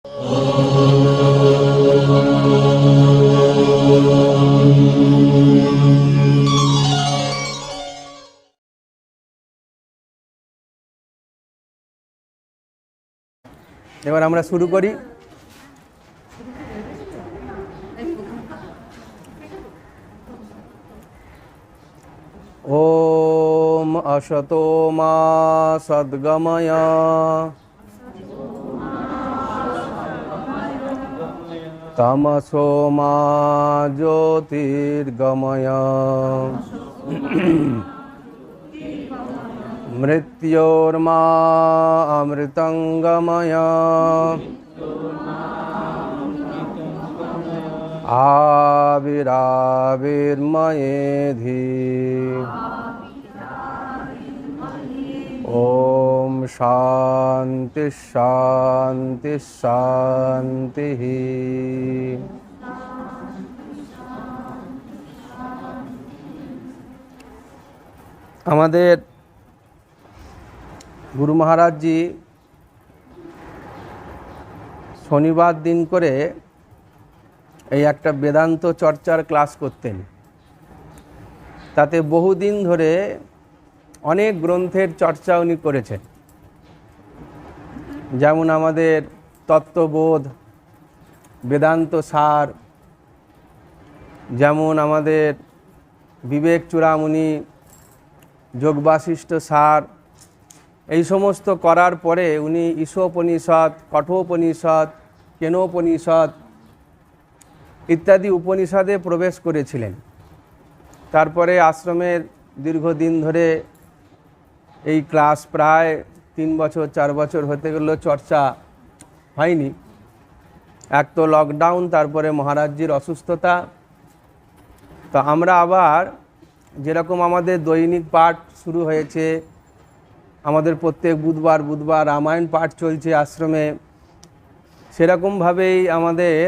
এবার আমরা শুরু করি। ওম অসতো মা সদ্গময় তমসো মা জ্যোতির্গময় মৃত্যোর্মা অমৃতঙ্গময় আবিরাবির্ময়েধি। ওম শান্তি শান্তি শান্তি। আমাদের গুরু মহারাজজি শনিবার দিন করে এই একটা বেদান্ত চর্চার ক্লাস করতেন। তাতে বহুদিন ধরে অনেক গ্রন্থের চর্চা উনি করেছেন, যেমন আমাদের তত্ত্ববোধ, বেদান্ত সার, যেমন আমাদের বিবেক চূড়ামণি, যোগবাশিষ্ঠ সার, এই সমস্ত করার পরে উনি ঈশোপনিষদ, কঠোপনিষদ, কেনোপনিষদ ইত্যাদি উপনিষদে প্রবেশ করেছিলেন। তারপরে আশ্রমের দীর্ঘদিন ধরে এই ক্লাস প্রায় 3 বছর 4 বছর হতে গেল চর্চা হয়নি। এক তো লকডাউন, তারপরে মহারাজজির অসুস্থতা। তো আমরা আবার যেরকম আমাদের দৈনিক পাঠ শুরু হয়েছে, আমাদের প্রত্যেক বুধবার বুধবার রামায়ণ পাঠ চলছে আশ্রমে, সেরকমভাবেই আমাদের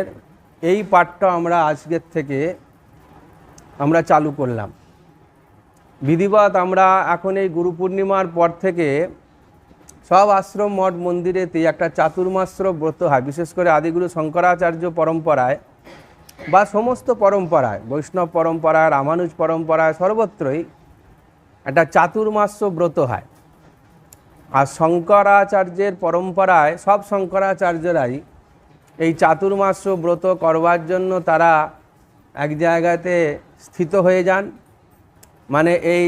এই পাঠটা আমরা আজকের থেকে আমরা চালু করলাম। বিধিবৎ আমরা এখন এই গুরু পূর্ণিমার পর থেকে সব আশ্রম মঠ মন্দিরেতে একটা চাতুর্মাস্য ব্রত হয়। বিশেষ করে আদিগুরু শঙ্করাচার্য পরম্পরায় বা সমস্ত পরম্পরায়, বৈষ্ণব পরম্পরায়, রামানুজ পরম্পরায়, সর্বত্রই একটা চাতুর্মাস্য ব্রত হয়। আর শঙ্করাচার্যের পরম্পরায় সব শঙ্করাচার্যরাই এই চাতুর্মাস্য ব্রত করবার জন্য তারা এক জায়গাতে স্থিত হয়ে যান। মানে এই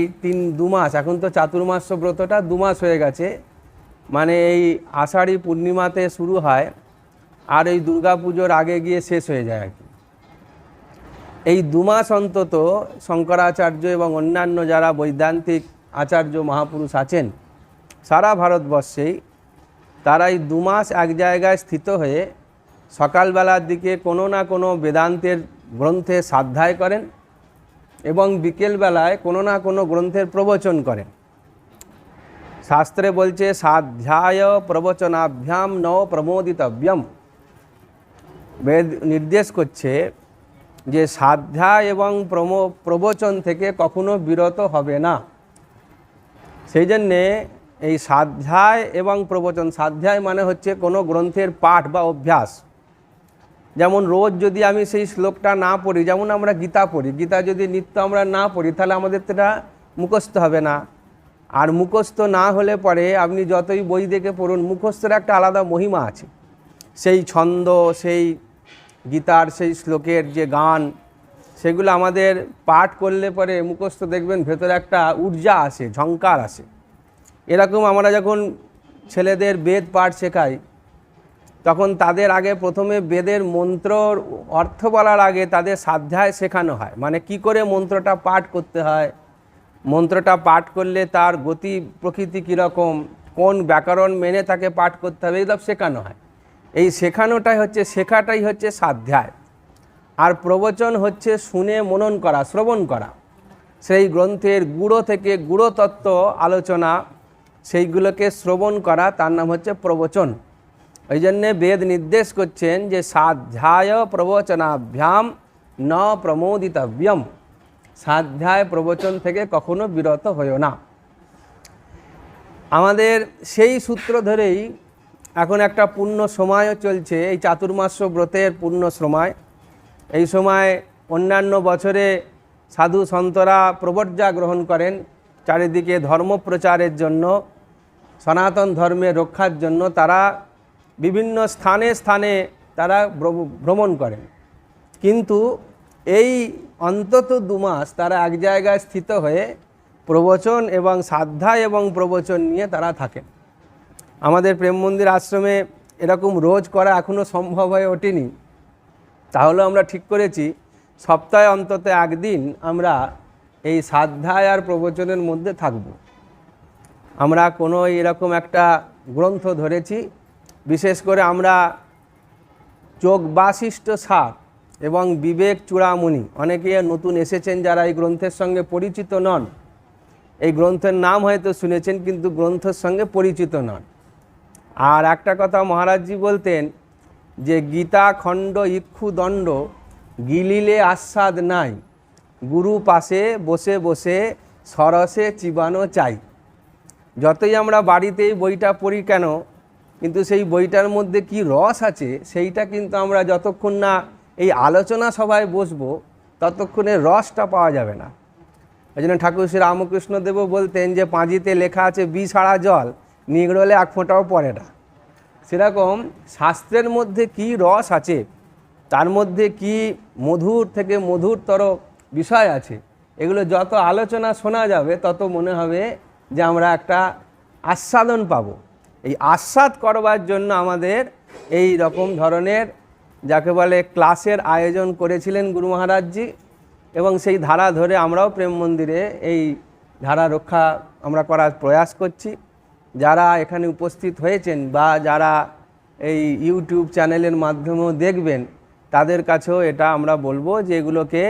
2 মাস, এখন তো চাতুর্মাস্য ব্রতটা 2 মাস হয়ে গেছে, মানে এই আষাঢ়ী পূর্ণিমাতে শুরু হয় আর এই দুর্গা পুজোর আগে গিয়ে শেষ হয়ে যায় আর কি। এই 2 মাস অন্তত শঙ্করাচার্য এবং অন্যান্য যারা বৈদান্তিক আচার্য মহাপুরুষ আছেন সারা ভারতবর্ষেই, তারা এই 2 মাস এক জায়গায় স্থিত হয়ে সকালবেলার দিকে কোনো না কোনো বেদান্তের গ্রন্থে স্বাধ্যায় করেন এবং বিকেলবেলায় কোনো না কোনো গ্রন্থের প্রবচন করেন। শাস্ত্রে বলছে স্বাধ্যায় প্রবচনাভ্যাম ন প্রমোদিতব্যম। বেদ নির্দেশ করছে যে স্বাধ্যায় এবং প্রবচন থেকে কখনো বিরত হবে না। সেই জন্যে এই স্বাধ্যায় এবং প্রবচন, স্বাধ্যায় মানে হচ্ছে কোনো গ্রন্থের পাঠ বা অভ্যাস। যেমন রোজ যদি আমি সেই শ্লোকটা না পড়ি, যেমন আমরা গীতা পড়ি, গীতা যদি নিত্য আমরা না পড়ি তাহলে আমাদের এটা মুখস্থ হবে না। আর মুখস্থ না হলে পরে আপনি যতই বই দেখে পড়ুন, মুখস্থের একটা আলাদা মহিমা আছে। সেই ছন্দ, সেই গীতার সেই শ্লোকের যে গান, সেগুলো আমাদের পাঠ করলে পরে মুখস্থ দেখবেন ভেতরে একটা ঊর্জা আসে, ঝঙ্কার আসে। এরকম আমরা যখন ছেলেদের বেদ পাঠ শেখাই, তখন তাদের আগে প্রথমে বেদের মন্ত্রর অর্থ বলার আগে তাদের স্বাধ্যায় শেখানো হয়। মানে কি করে মন্ত্রটা পাঠ করতে হয়, মন্ত্রটা পাঠ করলে তার গতি প্রকৃতি কীরকম, কোন ব্যাকরণ মেনে তাকে পাঠ করতে হবে, এইসব শেখানো হয়। এই শেখানোটাই হচ্ছে, শেখাটাই হচ্ছে স্বাধ্যায়। আর প্রবচন হচ্ছে শুনে মনন করা, শ্রবণ করা, সেই গ্রন্থের গুড়ো থেকে গুড়ো তত্ত্ব আলোচনা, সেইগুলোকে শ্রবণ করা, তার নাম হচ্ছে প্রবচন। ওই জন্যে বেদ নির্দেশ করছেন যে স্বাধ্যায় প্রবচনাভ্যাম ন প্রমোদিতব্যম। স্বাধ্যায় প্রবচন থেকে কখনো বিরত হইও না। আমাদের সেই সূত্র ধরেই এখন একটা পূর্ণ সময়ও চলছে, এই চাতুর্মাস্য ব্রতের পূর্ণ সময়। এই সময় অন্যান্য বছরে সাধু সন্তরা প্রবর্জা গ্রহণ করেন চারিদিকে ধর্ম প্রচারের জন্য, সনাতন ধর্মের রক্ষার জন্য তারা বিভিন্ন স্থানে স্থানে তারা ভ্রমণ করেন। কিন্তু এই অন্তত 2 মাস তারা এক জায়গায় স্থিত হয়ে প্রবচন এবং সাধ্যায় এবং প্রবচন নিয়ে তারা থাকেন। আমাদের প্রেম মন্দির আশ্রমে এরকম রোজ করা এখনও সম্ভব হয়ে ওঠেনি, তাহলে আমরা ঠিক করেছি সপ্তাহে অন্তত একদিন আমরা এই সাধ্যায় আর প্রবচনের মধ্যে থাকব। আমরা কোনো এরকম একটা গ্রন্থ ধরেছি, বিশেষ করে আমরা যোগ বাশিষ্ঠ সার এবং বিবেক চূড়ামণি, অনেকে নতুন এসেছেন যারা এই গ্রন্থের সঙ্গে পরিচিত নন, এই গ্রন্থের নাম হয়তো শুনেছেন কিন্তু গ্রন্থের সঙ্গে পরিচিত নন। আর একটা কথা মহারাজজি বলতেন যে গীতা খণ্ড ইক্ষু দণ্ড গিলিলে আস্বাদ নাই, গুরু পাশে বসে বসে সরসে চিবানো চাই। যতই আমরা বাড়িতে এই বইটা পড়ি কেন, কিন্তু সেই বইটার মধ্যে কি রস আছে সেইটা কিন্তু আমরা যতক্ষণ না এই আলোচনা সভায় বসবো ততক্ষণে রসটা পাওয়া যাবে না। ওই জন্য ঠাকুর শ্রী রামকৃষ্ণদেবও বলতেন যে পাঁজিতে লেখা আছে বিষাড়া জল, নিগড়লে 1 ফোঁটাও পড়ে না। সেরকম শাস্ত্রের মধ্যে কি রস আছে, তার মধ্যে কি মধুর থেকে মধুরতর বিষয় আছে, এগুলো যত আলোচনা শোনা যাবে তত মনে হবে যে আমরা একটা আস্বাদন পাবো। এই আস্বাদ করবার জন্য আমাদের এই রকম ধরনের যাকে বলে ক্লাসের আয়োজন করেছিলেন গুরু মহারাজজি, এবং সেই ধারা ধরে আমরাও প্রেম মন্দিরে এই ধারা রক্ষা আমরা করার প্রয়াস করছি। যারা এখানে উপস্থিত হয়েছেন বা যারা এই ইউটিউব চ্যানেলের মাধ্যমেও দেখবেন তাদের কাছেও এটা আমরা বলবো যে এগুলোকে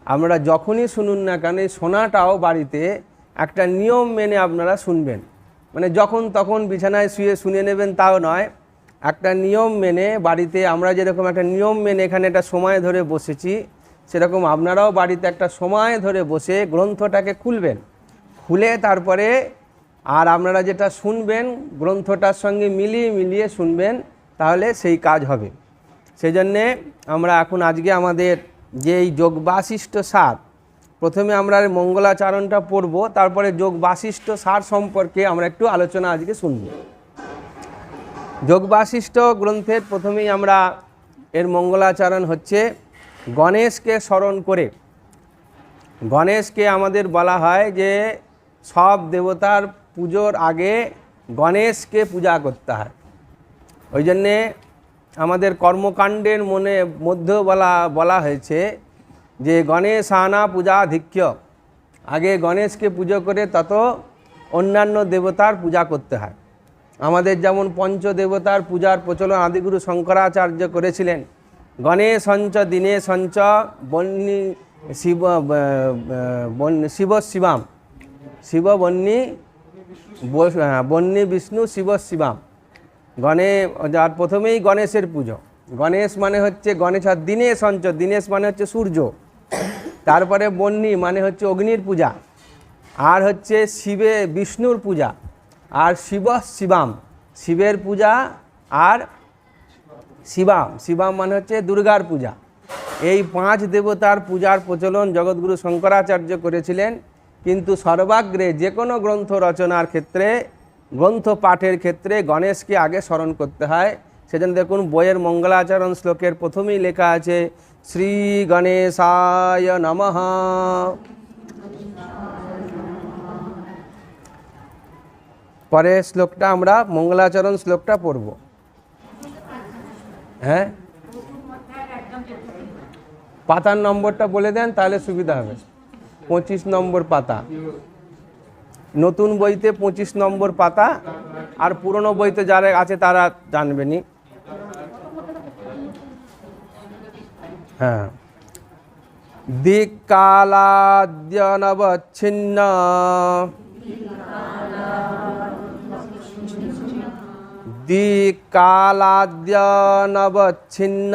আমরা যখনই শুনুন না কেন এই শোনাটাও বাড়িতে একটা নিয়ম মেনে আপনারা শুনবেন। মানে যখন তখন বিছানায় শুয়ে শুনে নেবেন তাও নয়, একটা নিয়ম মেনে বাড়িতে আমরা যেরকম একটা নিয়ম মেনে এখানে একটা সময় ধরে বসেছি, সেরকম আপনারাও বাড়িতে একটা সময় ধরে বসে গ্রন্থটাকে খুলবেন, খুলে তারপরে আর আপনারা যেটা শুনবেন গ্রন্থটার সঙ্গে মিলিয়ে মিলিয়ে শুনবেন, তাহলে সেই কাজ হবে। সেই জন্যে আমরা এখন আজকে আমাদের যে এই যোগ বাশিষ্ঠ সার, প্রথমে আমরা মঙ্গলাচরণটা পড়ব, তারপরে যোগ বাশিষ্ঠ সার সম্পর্কে আমরা একটু আলোচনা আজকে শুনব। যোগ বাশিষ্ঠ গ্রন্থের প্রথমেই আমরা এর মঙ্গলাচরণ হচ্ছে গণেশকে স্মরণ করে। গণেশকে আমাদের বলা হয় যে সব দেবতার পুজোর আগে গণেশকে পূজা করতে হয়। ওই জন্যে আমাদের কর্মকাণ্ডের মধ্যেও বলা হয়েছে যে গণেশানা পূজাধিক্য, আগে গণেশকে পুজো করে তত অন্যান্য দেবতার পূজা করতে হয়। আমাদের যেমন পঞ্চদেবতার পূজার প্রচলন আদিগুরু শঙ্করাচার্য করেছিলেন। গণেশঞ্চ দীনেশঞ্চ বন্যী শিব শিবাম, শিব বন্যী বিষ্ণু শিব শিবাম। যার প্রথমেই গণেশের পুজো। গণেশ মানে হচ্ছে গণেশ, আর দীনেশঞ্চ, দীনেশ মানে হচ্ছে সূর্য, তারপরে বন্যী মানে হচ্ছে অগ্নির পূজা, আর হচ্ছে বিষ্ণুর পূজা, আর শিবাম শিবের পূজা, আর শিবাম মানে হচ্ছে দুর্গার পূজা। এই 5 দেবতার পূজার প্রচলন জগৎগুরু শঙ্করাচার্য করেছিলেন। কিন্তু সর্বাগ্রে যে কোনো গ্রন্থ রচনার ক্ষেত্রে, গ্রন্থ পাঠের ক্ষেত্রে গণেশকে আগে স্মরণ করতে হয়। সেজন্য দেখুন বইয়ের মঙ্গলাচরণ শ্লোকের প্রথমেই লেখা আছে শ্রী গণেশায় নমঃ। পরের শ্লোকটা আমরা মঙ্গলাচরণ শ্লোকটা পড়ব। হ্যাঁ, পাতার নম্বরটা বলে দেন তাহলে সুবিধা হবে। 25 নম্বর পাতা, নতুন বইতে 25 নম্বর পাতা, আর পুরনো বইতে যারা আছে তারা জানবেনি। হ্যাঁ, দিক্কালাদ্যনবচ্ছিন্ন দিক্কালাদ্যনবচ্ছিন্ন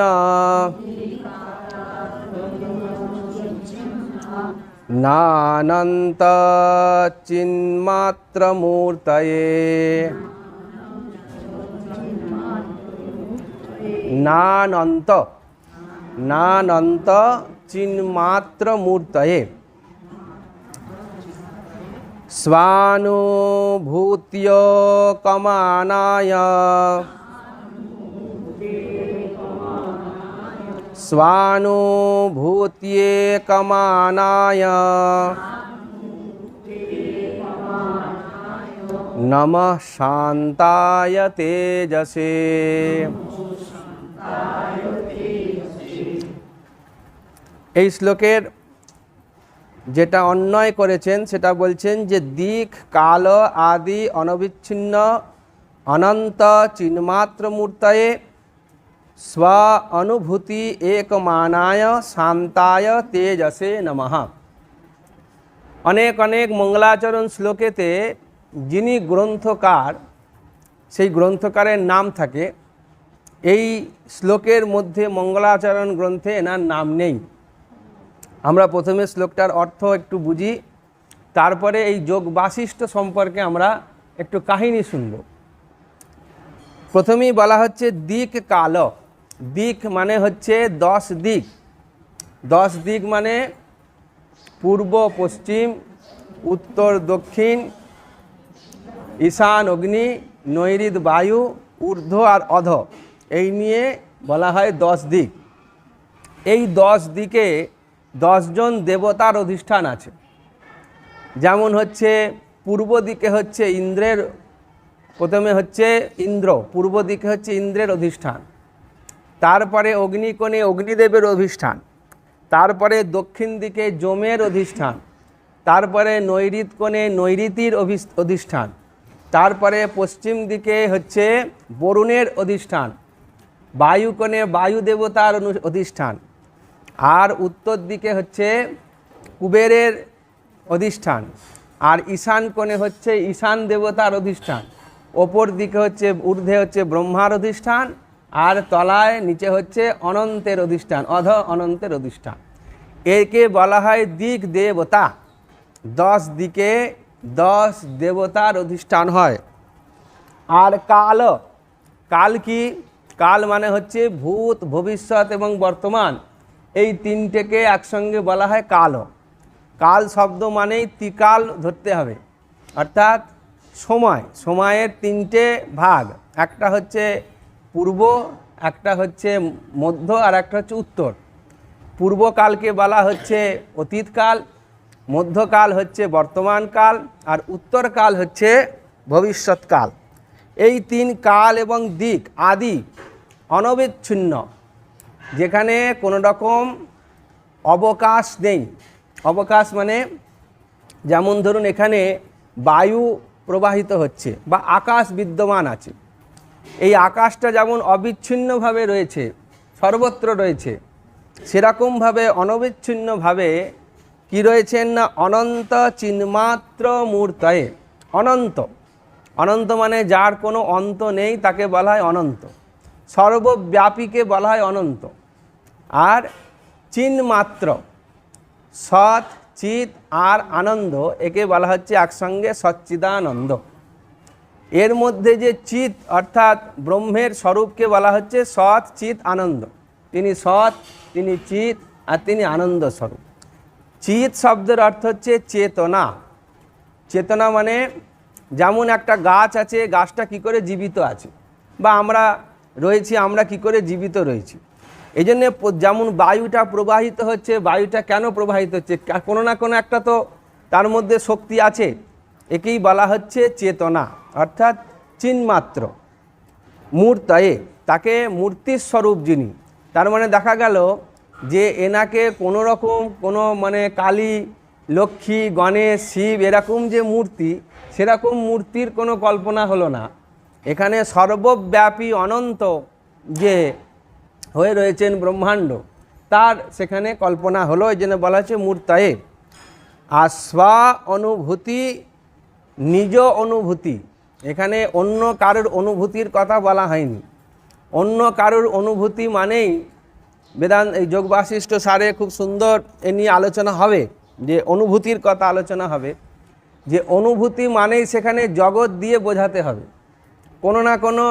নানন্ত চিন্মাত্রমূর্তয়ে নানন্ত নানন্ত চিন্মাত্র মূর্তয়ে স্বানুভূত্য কমানায় স্বানুভূত্যে কমানায় নমঃ শান্তায় তেজসে। এই শ্লোকের যেটা অন্বয় করেছেন সেটা বলছেন যে দিক কাল আদি অনবিচ্ছিন্ন অনন্ত চিন্মাত্র মূর্তয়ে স্ব অনুভূতি একমানায় শান্তায় তেজসে নমঃ। অনেক অনেক মঙ্গলাচরণ শ্লোকেতে যিনি গ্রন্থকার সেই গ্রন্থকারের নাম থাকে, এই শ্লোকের মধ্যে মঙ্গলাচরণ গ্রন্থে এনার নাম নেই। আমরা প্রথমে শ্লোকটার অর্থ একটু বুঝি, তারপরে এই যোগ বাশিষ্ঠ সম্পর্কে আমরা একটু কাহিনী শুনব। প্রথমেই বলা হচ্ছে দিক কাল। দিক মানে হচ্ছে 10 দিক। 10 দিক মানে পূর্ব পশ্চিম, উত্তর দক্ষিণ, ঈশান অগ্নি, নৈঋত বায়ু, ঊর্ধ্ব আর অধ, এই নিয়ে বলা হয় 10 দিক। এই 10 দিকে 10 জন দেবতার অধিষ্ঠান আছে। যেমন হচ্ছে পূর্ব দিকে হচ্ছে ইন্দ্রের, প্রথমে হচ্ছে ইন্দ্র, পূর্ব দিকে হচ্ছে ইন্দ্রের অধিষ্ঠান, তারপরে অগ্নিকোণে অগ্নিদেবের অধিষ্ঠান, তারপরে দক্ষিণ দিকে যমের অধিষ্ঠান, তারপরে নৈঋত কোণে নৈঋতির অধিষ্ঠান, তারপরে পশ্চিম দিকে হচ্ছে বরুণের অধিষ্ঠান, বায়ুকোণে বায়ু দেবতার অধিষ্ঠান, আর উত্তর দিকে হচ্ছে কুবেরের অধিষ্ঠান, আর ঈশান কোণে হচ্ছে ঈশান দেবতার অধিষ্ঠান, ওপর দিকে হচ্ছে ঊর্ধ্বে হচ্ছে ব্রহ্মার অধিষ্ঠান, আর তলায় নিচে হচ্ছে অনন্তের অধিষ্ঠান, অধ অনন্তের অধিষ্ঠান। একে বলা হয় দিক দেবতা। 10 দিকে 10 দেবতার অধিষ্ঠান হয়। আর কাল, কাল কি? কাল মানে হচ্ছে ভূত, ভবিষ্যৎ এবং বর্তমান, এই তিনটেকে একসঙ্গে বলা হয় কাল। কাল শব্দ মানেই ত্রিকাল ধরতে হবে, অর্থাৎ সময়, সময়ের 3টে ভাগ, একটা হচ্ছে পূর্ব, একটা হচ্ছে মধ্য, আর একটা হচ্ছে উত্তর। পূর্বকালকে বলা হচ্ছে অতীতকাল, মধ্যকাল হচ্ছে বর্তমানকাল, আর উত্তরকাল হচ্ছে ভবিষ্যৎকাল। এই 3 কাল এবং দিক আদি অনবিচ্ছিন্ন, যেখানে কোনো রকম অবকাশ নেই। অবকাশ মানে যেমন ধরুন এখানে বায়ু প্রবাহিত হচ্ছে বা আকাশ বিদ্যমান আছে, এই আকাশটা যেমন অবিচ্ছিন্নভাবে রয়েছে, সর্বত্র রয়েছে, সেরকমভাবে অনবিচ্ছিন্নভাবে কি রয়েছেন না অনন্ত চিন্মাত্র মূর্তয়ে। অনন্ত, অনন্ত মানে যার কোনো অন্ত নেই তাকে বলা হয় অনন্ত। সর্বব্যাপীকে বলা হয় অনন্ত। আর চিন্মাত্র, সৎ, চিৎ আর আনন্দ, একে বলা হচ্ছে একসঙ্গে সচ্চিদানন্দ। এর মধ্যে যে চিৎ অর্থাৎ ব্রহ্মের স্বরূপকে বলা হচ্ছে সৎ চিৎ আনন্দ। তিনি সৎ, তিনি চিৎ আর তিনি আনন্দ স্বরূপ। চিৎ শব্দের অর্থ হচ্ছে চেতনা। চেতনা মানে যেমন একটা গাছ আছে, গাছটা কি করে জীবিত আছে, বা আমরা রয়েছি, আমরা কি করে জীবিত রয়েছি। এই জন্যে যেমন বায়ুটা প্রবাহিত হচ্ছে, বায়ুটা কেন প্রবাহিত হচ্ছে, কোনো না কোনো একটা তো তার মধ্যে শক্তি আছে, একেই বলা হচ্ছে চেতনা, অর্থাৎ চিন্মাত্র। মূর্তয়ে, তাকে মূর্তির স্বরূপ যিনি, তার মানে দেখা গেল যে এনাকে কোনো রকম কোনো মানে কালী, লক্ষ্মী, গণেশ, শিব এরকম যে মূর্তি, সেরকম মূর্তির কোনো কল্পনা হলো না। এখানে সর্বব্যাপী অনন্ত যে হয়ে রয়েছেন ব্রহ্মাণ্ড, তার সেখানে কল্পনা হলো, এই জন্য বলা হচ্ছে মূর্তয়ে। আর স্বা অনুভূতি, নিজ অনুভূতি, এখানে অন্য কারোর অনুভূতির কথা বলা হয়নি। অন্য কারোর অনুভূতি মানেই এই যোগ বাশিষ্ঠ সারে খুব সুন্দর এ নিয়ে আলোচনা হবে, যে অনুভূতির কথা আলোচনা হবে, যে অনুভূতি মানেই সেখানে জগৎ দিয়ে বোঝাতে হবে। কোনো না কোনো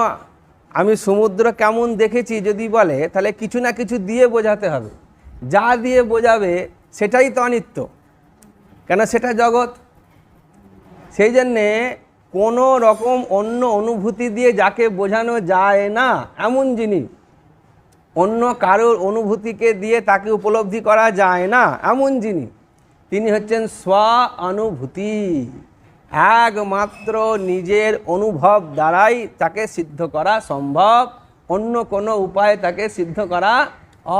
আমি সমুদ্র কেমন দেখেছি যদি বলে, তাহলে কিছু না কিছু দিয়ে বোঝাতে হবে। যা দিয়ে বোঝাবে সেটাই তো অনিত্য, কেন সেটা জগৎ। সেই জন্যে কোনো রকম অন্য অনুভূতি দিয়ে যাকে বোঝানো যায় না, এমন যিনি, অন্য কারোর অনুভূতিকে দিয়ে তাকে উপলব্ধি করা যায় না এমন যিনি, তিনি হচ্ছেন স্ব অনুভূতি। একমাত্র নিজের অনুভব দ্বারাই তাকে সিদ্ধ করা সম্ভব, অন্য কোনো উপায়ে তাকে সিদ্ধ করা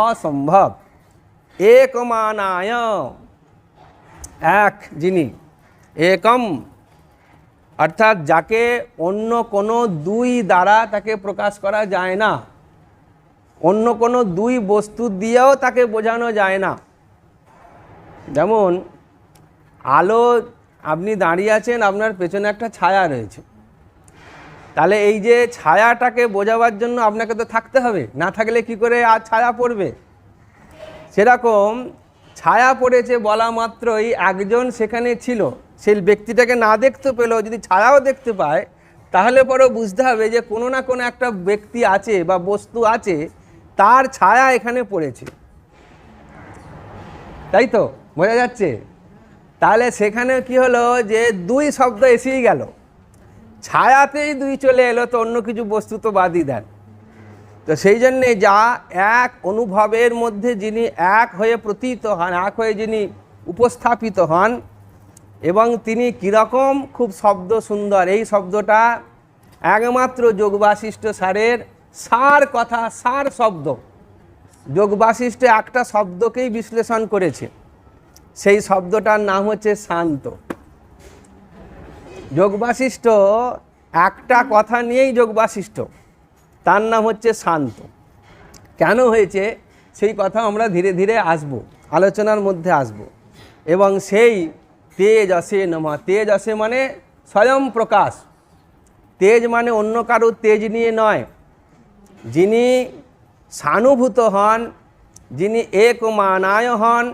অসম্ভব। একমানায়, এক যিনি, একম অর্থাৎ যাকে অন্য কোনো দুই দ্বারা তাকে প্রকাশ করা যায় না, অন্য কোনো দুই বস্তু দিয়েও তাকে বোঝানো যায় না। যেমন আলো, আপনি দাঁড়িয়ে আছেন, আপনার পেছনে একটা ছায়া রয়েছে, তাহলে এই যে ছায়াটাকে বোঝাবার জন্য আপনাকে তো থাকতে হবে, না থাকলে কি করে আর ছায়া পড়বে? সেরকম ছায়া পড়েছে বলা মাত্রই একজন সেখানে ছিল, সেই ব্যক্তিটাকে না দেখতে পেলেও যদি ছায়াও দেখতে পায়, তাহলে পরেও বুঝতে হবে যে কোনো না কোনো একটা ব্যক্তি আছে বা বস্তু আছে, তার ছায়া এখানে পড়েছে, তাই তো বোঝা যাচ্ছে। তাহলে সেখানে কি হলো যে দুই শব্দ এসেই গেল, ছায়াতেই দুই চলে এলো, তো অন্য কিছু বস্তু তো বাদই দেন। তো সেই জন্যে যা এক অনুভবের মধ্যে যিনি এক হয়ে প্রতীত হন, এক হয়ে যিনি উপস্থাপিত হন, এবং তিনি কীরকম, খুব শব্দ সুন্দর। এই শব্দটা একমাত্র যোগবাশিষ্ঠ সারের সার কথা, সার শব্দ। যোগবাশিষ্ঠ একটা শব্দকেই বিশ্লেষণ করেছে, সেই শব্দটার নাম হচ্ছে শান্ত। যোগবাশিষ্ঠ একটা কথা নিয়েই যোগবাশিষ্ঠ, তার নাম হচ্ছে শান্ত। কেন হয়েছে সেই কথা আমরা ধীরে ধীরে আসব, আলোচনার মধ্যে আসব। এবং সেই তেজ আসে নমঃ, তেজ আসে মানে স্বয়ং প্রকাশ। তেজ মানে অন্য কারো তেজ নিয়ে নয়, যিনি সানুভূত হন, যিনি একমানায় হন,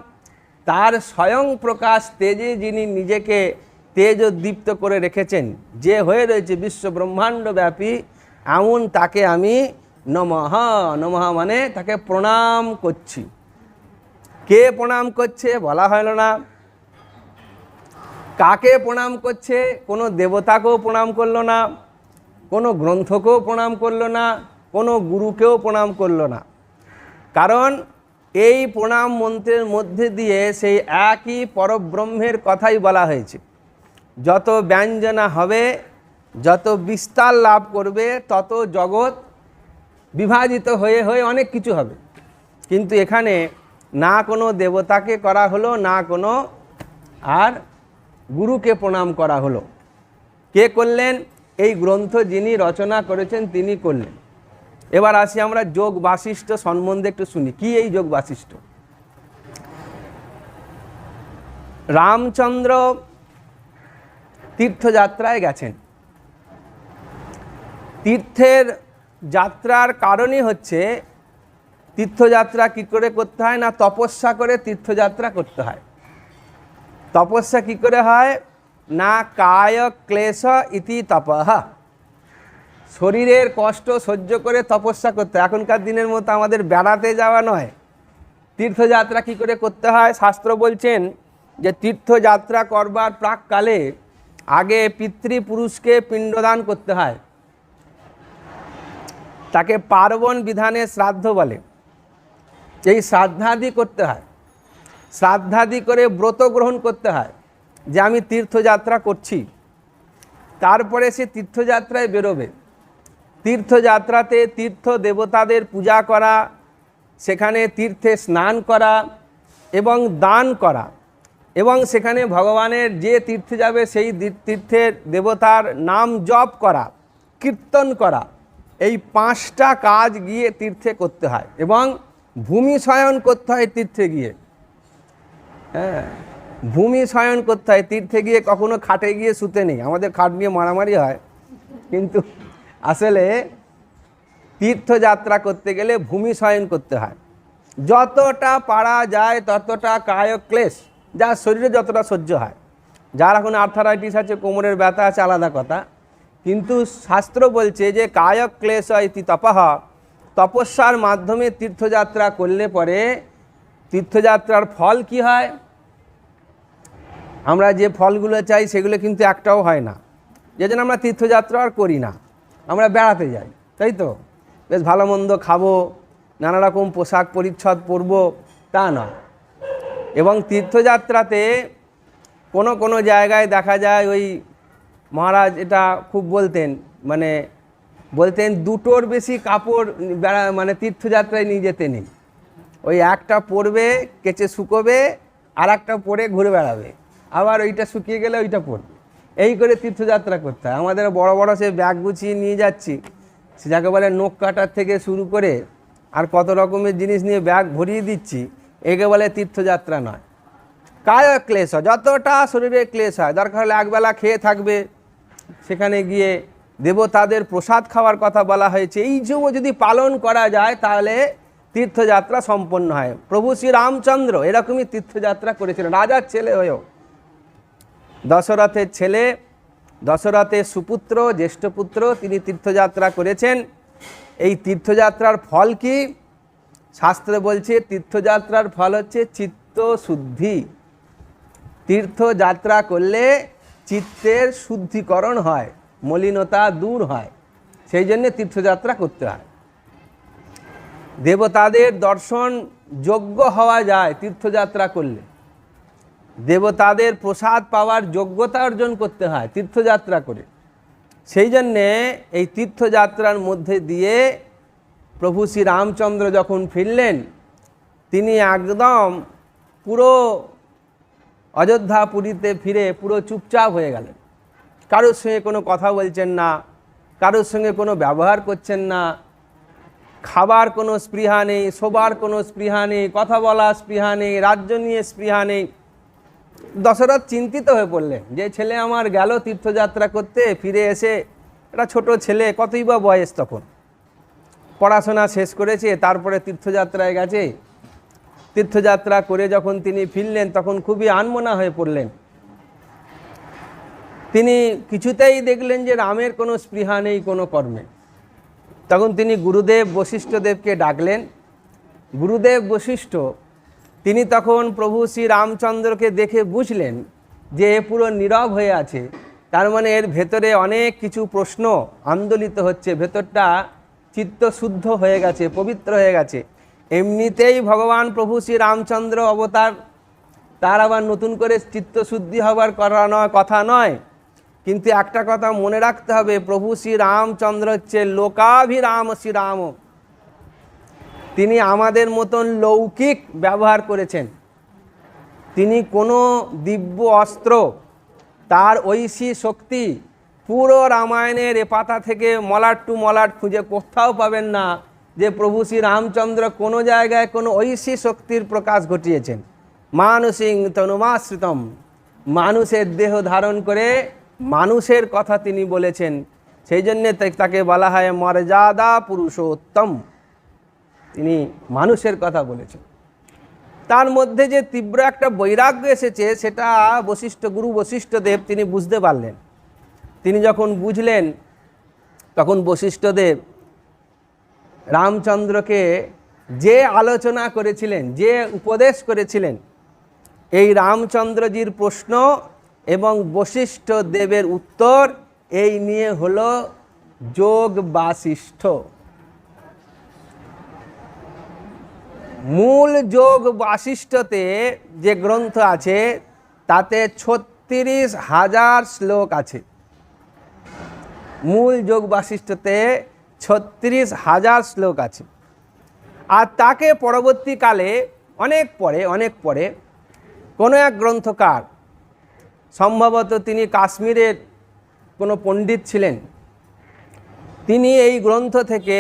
তার স্বয়ং প্রকাশ তেজে যিনি নিজেকে তেজোদ্দীপ্ত করে রেখেছেন, যে হয়ে রয়েছে বিশ্ব ব্রহ্মাণ্ড ব্যাপী, এমন তাকে আমি নমঃ, নমঃ মানে তাকে প্রণাম করছি। কে প্রণাম করছে বলা হলো না, কাকে প্রণাম করছে, কোনো দেবতাকেও প্রণাম করলো না, কোনো গ্রন্থকেও প্রণাম করলো না, কোনো গুরুকেও প্রণাম করলো না। কারণ এই প্রণাম মন্ত্রের মধ্যে দিয়ে সেই একই পরব্রহ্মের কথাই বলা হয়েছে। যত ব্যঞ্জনা হবে, যত বিস্তার লাভ করবে, তত জগৎ বিভাজিত হয়ে হয়ে অনেক কিছু হবে। কিন্তু এখানে না কোনো দেবতাকে করা হলো, না কোনো আর গুরুকে প্রণাম করা হলো। কে করলেন? এই গ্রন্থ যিনি রচনা করেছেন তিনি করলেন। এবার আসি আমরা যোগ বাশিষ্ঠ সম্বন্ধে একটু শুনি। কি এই যোগ বাশিষ্ঠ? রামচন্দ্র তীর্থযাত্রায় গেছেন। তীর্থের যাত্রার কারণই হচ্ছে, তীর্থযাত্রা কী করে করতে হয় না, তপস্যা করে তীর্থযাত্রা করতে হয়। তপস্যা কী করে হয় না, কায় ক্লেশ ইতি তপঃ, শরীরের কষ্ট সহ্য করে তপস্যা করতে হয়। এখনকার দিনের মতো আমাদের বেড়াতে যাওয়া নয়। তীর্থযাত্রা কী করে করতে হয়? শাস্ত্র বলছেন যে তীর্থযাত্রা করবার প্রাককালে আগে পিতৃপুরুষকে পিণ্ডদান করতে হয়, তাকে পার্বণ বিধানে শ্রাদ্ধ বলে। এই শ্রাদ্ধাদি করতে হয়, শ্রাদ্ধাদি করে ব্রত গ্রহণ করতে হয় যে আমি তীর্থযাত্রা করছি। তারপরে সে তীর্থযাত্রায় বেরোবে। তীর্থযাত্রাতে তীর্থ দেবতাদের পূজা করা, সেখানে তীর্থে স্নান করা এবং দান করা, এবং সেখানে ভগবানের যে তীর্থে যাবে সেই তীর্থের দেবতার নাম জপ করা, কীর্তন করা, এই 5টা কাজ গিয়ে তীর্থে করতে হয়। এবং ভূমি শয়ন করতে হয় তীর্থে গিয়ে। হ্যাঁ, ভূমি শয়ন করতে হয় তীর্থে গিয়ে। কখনো খাটে গিয়ে শুতে নেই, আমাদের খাট নিয়ে মারামারি হয়, কিন্তু আসলে তীর্থযাত্রা করতে গেলে ভূমি শয়ন করতে হয়। যতটা পারা যায় ততটা কায় ক্লেশ, যার শরীরে যতটা সহ্য হয়। যার এখন আর্থারাইটিস আছে, কোমরের ব্যথা আছে, আলাদা কথা, কিন্তু শাস্ত্র বলছে যে কায় ক্লেশ ইতি তপঃ, তপস্যার মাধ্যমে তীর্থযাত্রা করলে পরে তীর্থযাত্রার ফল কি হয়? আমরা যে ফলগুলো চাই সেগুলো কিন্তু একটাও হয় না। যে জন্য আমরা তীর্থযাত্রা আর করি না, আমরা বেড়াতে যাই, তাই তো? বেশ ভালো মন্দ খাবো, নানা রকম পোশাক পরিচ্ছদ পরবো, তা নয়। এবং তীর্থযাত্রাতে কোনো কোনো জায়গায় দেখা যায় ওই মহারাজ এটা খুব বলতেন, মানে বলতেন দুটোর বেশি কাপড় মানে তীর্থযাত্রায় নিয়ে যেতে নেই। ওই একটা পরবে, কেচে শুকোবে, আর একটা পরে ঘুরে বেড়াবে, আবার ওইটা শুকিয়ে গেলে ওইটা পরবে, এই করে তীর্থযাত্রা করতে হয়। আমাদের বড় বড় সে ব্যাগ গুছিয়ে নিয়ে যাচ্ছি, সে যাকে বলে নখ কাটার থেকে শুরু করে আর কত রকমের জিনিস নিয়ে ব্যাগ ভরিয়ে দিচ্ছি, একে বলে তীর্থযাত্রা নয়। কায় ক্লেশ হয়, যতটা শরীরে ক্লেশ হয়, দরকার হলে একবেলা খেয়ে থাকবে। সেখানে গিয়ে দেবতাদের প্রসাদ খাওয়ার কথা বলা হয়েছে। এই যে যদি পালন করা যায় তাহলে তীর্থযাত্রা সম্পন্ন হয়। প্রভু শ্রী রামচন্দ্র এরকমই তীর্থযাত্রা করেছিলেন, রাজার ছেলে হয়েও। দশরথের ছেলে, দশরথের সুপুত্র, জ্যেষ্ঠ পুত্র, তিনি তীর্থযাত্রা করেছেন। এই তীর্থযাত্রার ফল কি? শাস্ত্রে বলছে তীর্থযাত্রার ফল হচ্ছে চিত্ত শুদ্ধি। তীর্থযাত্রা করলে চিত্তের শুদ্ধিকরণ হয়, মলিনতা দূর হয়, সেই জন্য তীর্থযাত্রা করতে হয়। দেবতাদের দর্শন যোগ্য হওয়া যায় তীর্থযাত্রা করলে। দেবতাদের প্রসাদ পাওয়ার যোগ্যতা অর্জন করতে হয় তীর্থযাত্রা করে। সেই জন্যে এই তীর্থযাত্রার মধ্যে দিয়ে প্রভু শ্রী রামচন্দ্র যখন ফিরলেন, তিনি একদম পুরো অযোধ্যাপুরীতে ফিরে পুরো চুপচাপ হয়ে গেলেন। কারোর সঙ্গে কোনো কথা বলছেন না, কারোর সঙ্গে কোনো ব্যবহার করছেন না, খাবার কোনো স্পৃহা নেই, শোবার কোনো স্পৃহা নেই, কথা বলার স্পৃহা নেই, রাজ্য নিয়ে স্পৃহা নেই। দশরথ চিন্তিত হয়ে পড়লেন যে ছেলে আমার গেল তীর্থযাত্রা করতে, ফিরে এসে একটা ছোট ছেলে, কতই বা বয়স তখন, পড়াশোনা শেষ করেছে, তারপরে তীর্থযাত্রায় গেছে। তীর্থযাত্রা করে যখন তিনি ফিরলেন তখন খুবই আনমনা হয়ে পড়লেন। তিনি কিছুতেই দেখলেন যে রামের কোনো স্পৃহা নেই কোনো কর্মে। তখন তিনি গুরুদেব বশিষ্ঠদেবকে ডাকলেন। গুরুদেব বশিষ্ঠ তিনি তখন প্রভু শ্রী রামচন্দ্রকে দেখে বুঝলেন যে এ পুরো নীরব হয়ে আছে, তার মানে এর ভেতরে অনেক কিছু প্রশ্ন আন্দোলিত হচ্ছে, ভেতরটা চিত্তশুদ্ধ হয়ে গেছে, পবিত্র হয়ে গেছে। এমনিতেই ভগবান প্রভু শ্রী রামচন্দ্র অবতার, তার আবার নতুন করে চিত্তশুদ্ধি হবার কথা নয়। কিন্তু একটা কথা মনে রাখতে হবে, প্রভু শ্রী রামচন্দ্র হচ্ছে লোকাভিরাম শ্রীরাম। তিনি আমাদের মতন লৌকিক ব্যবহার করেছেন। তিনি কোনো দিব্য অস্ত্র, তার ঐশী শক্তি পুরো রামায়ণের এ পাতা থেকে মলাট টু মলাট খুঁজে কোথাও পাবেন না যে প্রভু শ্রী রামচন্দ্র কোনো জায়গায় কোনো ঐশী শক্তির প্রকাশ ঘটিয়েছেন। মানসিং তনুমাশ্রিতম, মানুষের দেহ ধারণ করে মানুষের কথা তিনি বলেছেন। সেই জন্যে তাকে বলা হয় মর্যাদা পুরুষোত্তম, তিনি মানুষের কথা বলেছেন। তার মধ্যে যে তীব্র একটা বৈরাগ্য এসেছে সেটা গুরু বশিষ্ঠদেব তিনি বুঝতে পারলেন। তিনি যখন বুঝলেন তখন বশিষ্ঠদেব রামচন্দ্রকে যে আলোচনা করেছিলেন, যে উপদেশ করেছিলেন, এই রামচন্দ্রজির প্রশ্ন এবং বশিষ্ঠ দেবের উত্তর, এই নিয়ে হলো যোগ বাসিষ্ঠ। মূল যোগ বাসিষ্ঠতে যে গ্রন্থ আছে তাতে ৩৬,০০০ শ্লোক আছে। মূল যোগ বাসিষ্ঠতে ৩৬,০০০ শ্লোক আছে। আর তাকে পরবর্তীকালে অনেক পরে কোনো এক গ্রন্থকার, সম্ভবত তিনি কাশ্মীরের কোনো পণ্ডিত ছিলেন, তিনি এই গ্রন্থ থেকে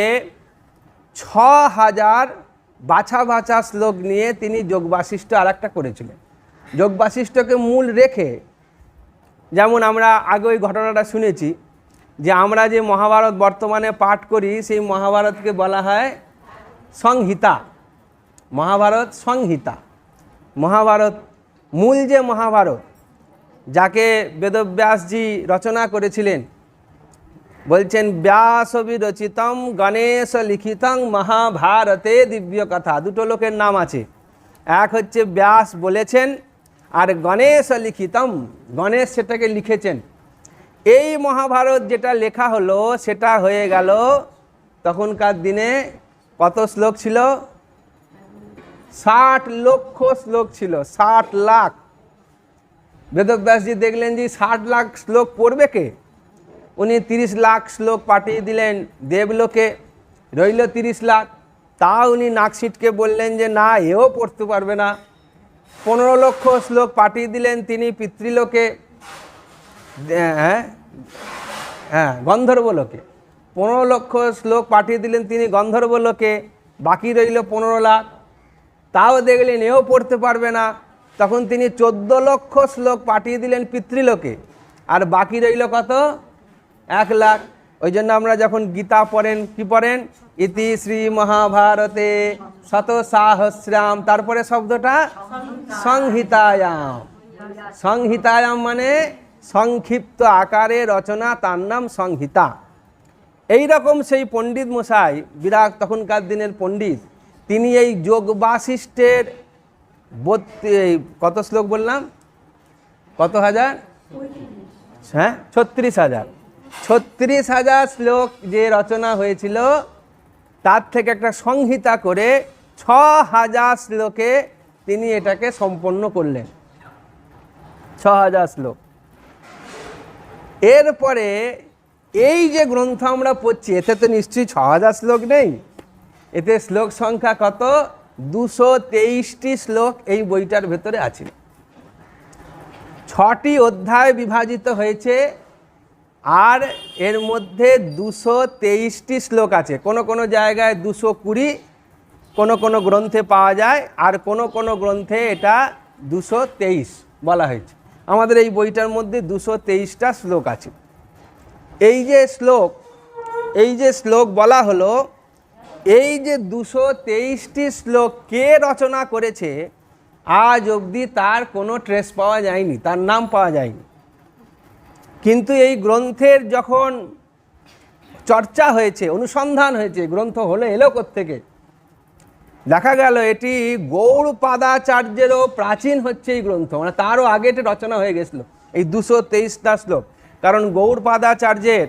৬,০০০ বাছা বাছা শ্লোক নিয়ে তিনি যোগ বাসিষ্ঠ আর একটা করেছিলেন। যোগ বাসিষ্ঠকে মূল রেখে, যেমন আমরা আগে ওই ঘটনাটা শুনেছি যে আমরা যে মহাভারত বর্তমানে পাঠ করি সেই মহাভারতকে বলা হয় সংহিতা। মহাভারত সংহিতা, মহাভারত মূল যে মহাভারত, যাকে বেদব্যাসজি রচনা করেছিলেন, বলছেন ব্যাস বিরচিতম গণেশ লিখিতং মহাভারতে দিব্য কথা। দুটো লোকের নাম আছে, এক হচ্ছে ব্যাস বলেছেন, আর গণেশ লিখিতম, গণেশ সেটাকে লিখেছেন। এই মহাভারত যেটা লেখা হলো সেটা হয়ে গেল তখনকার দিনে কত শ্লোক ছিল? 60 লক্ষ শ্লোক ছিল, 60 লাখ। বেদব্যাসজি দেখলেন যে 60 লাখ শ্লোক পড়বে কে? উনি 30 লাখ শ্লোক পাঠিয়ে দিলেন দেবলোকে, রইল 30 লাখ। তা উনি নাকশিটকে বললেন যে না, এও পড়তে পারবে না। 15 লক্ষ শ্লোক পাঠিয়ে দিলেন তিনি পিতৃলোকে, গন্ধর্বলোকে। 15 লক্ষ শ্লোক পাঠিয়ে দিলেন তিনি গন্ধর্বলোকে, বাকি রইল 15 লাখ। তাও দেখলেন এও পড়তে পারবে না। তখন তিনি 14 লক্ষ শ্লোক পাঠিয়ে দিলেন পিতৃলোকে, আর বাকি রইল কত? 1 লাখ। ওই জন্য আমরা যখন গীতা পড়েন কি পড়েন? ইতি শ্রী মহাভারতে শত সাহস্রাম, তারপরে শব্দটা সংহিতায়াম। সংহিতায়াম মানে সংক্ষিপ্ত আকারে রচনা, তার নাম সংহিতা। এই রকম সেই পণ্ডিত মশাই, বিরাট তখনকার দিনের পণ্ডিত, তিনি এই যোগ বাসিষ্ঠের কত শ্লোক বললাম? কত হাজার? হ্যাঁ, 36,000। 36,000 শ্লোক যে রচনা হয়েছিল, তার থেকে একটা সংহিতা করে 6,000 শ্লোকে তিনি এটাকে সম্পন্ন করলেন। 6,000 শ্লোক। এরপরে এই যে গ্রন্থ আমরা পড়ছি, এতে তো নিশ্চয়ই 6,000 শ্লোক নেই। এতে শ্লোক সংখ্যা কত? 223টি শ্লোক এই বইটার ভেতরে আছে। 6টি অধ্যায় বিভাজিত হয়েছে, আর এর মধ্যে 223টি শ্লোক আছে। কোনো কোনো জায়গায় 220 কোনো কোনো গ্রন্থে পাওয়া যায়, আর কোনো কোনো গ্রন্থে এটা 223 বলা হয়েছে। আমাদের এই বইটার মধ্যে 223টা শ্লোক আছে। এই যে শ্লোক বলা হলো, এই যে 223টি শ্লোক কে রচনা করেছে আজ অবধি তার কোনো ট্রেস পাওয়া যায়নি, তার নাম পাওয়া যায়নি। কিন্তু এই গ্রন্থের যখন চর্চা হয়েছে, অনুসন্ধান হয়েছে, গ্রন্থ হলে এলো কোত্থেকে, দেখা গেল এটি গৌড়পাদাচার্যেরও প্রাচীন হচ্ছে এই গ্রন্থ, মানে তারও আগে এটা রচনা হয়ে গেছিল এই 223টা শ্লোক। কারণ গৌড়পাদাচার্যের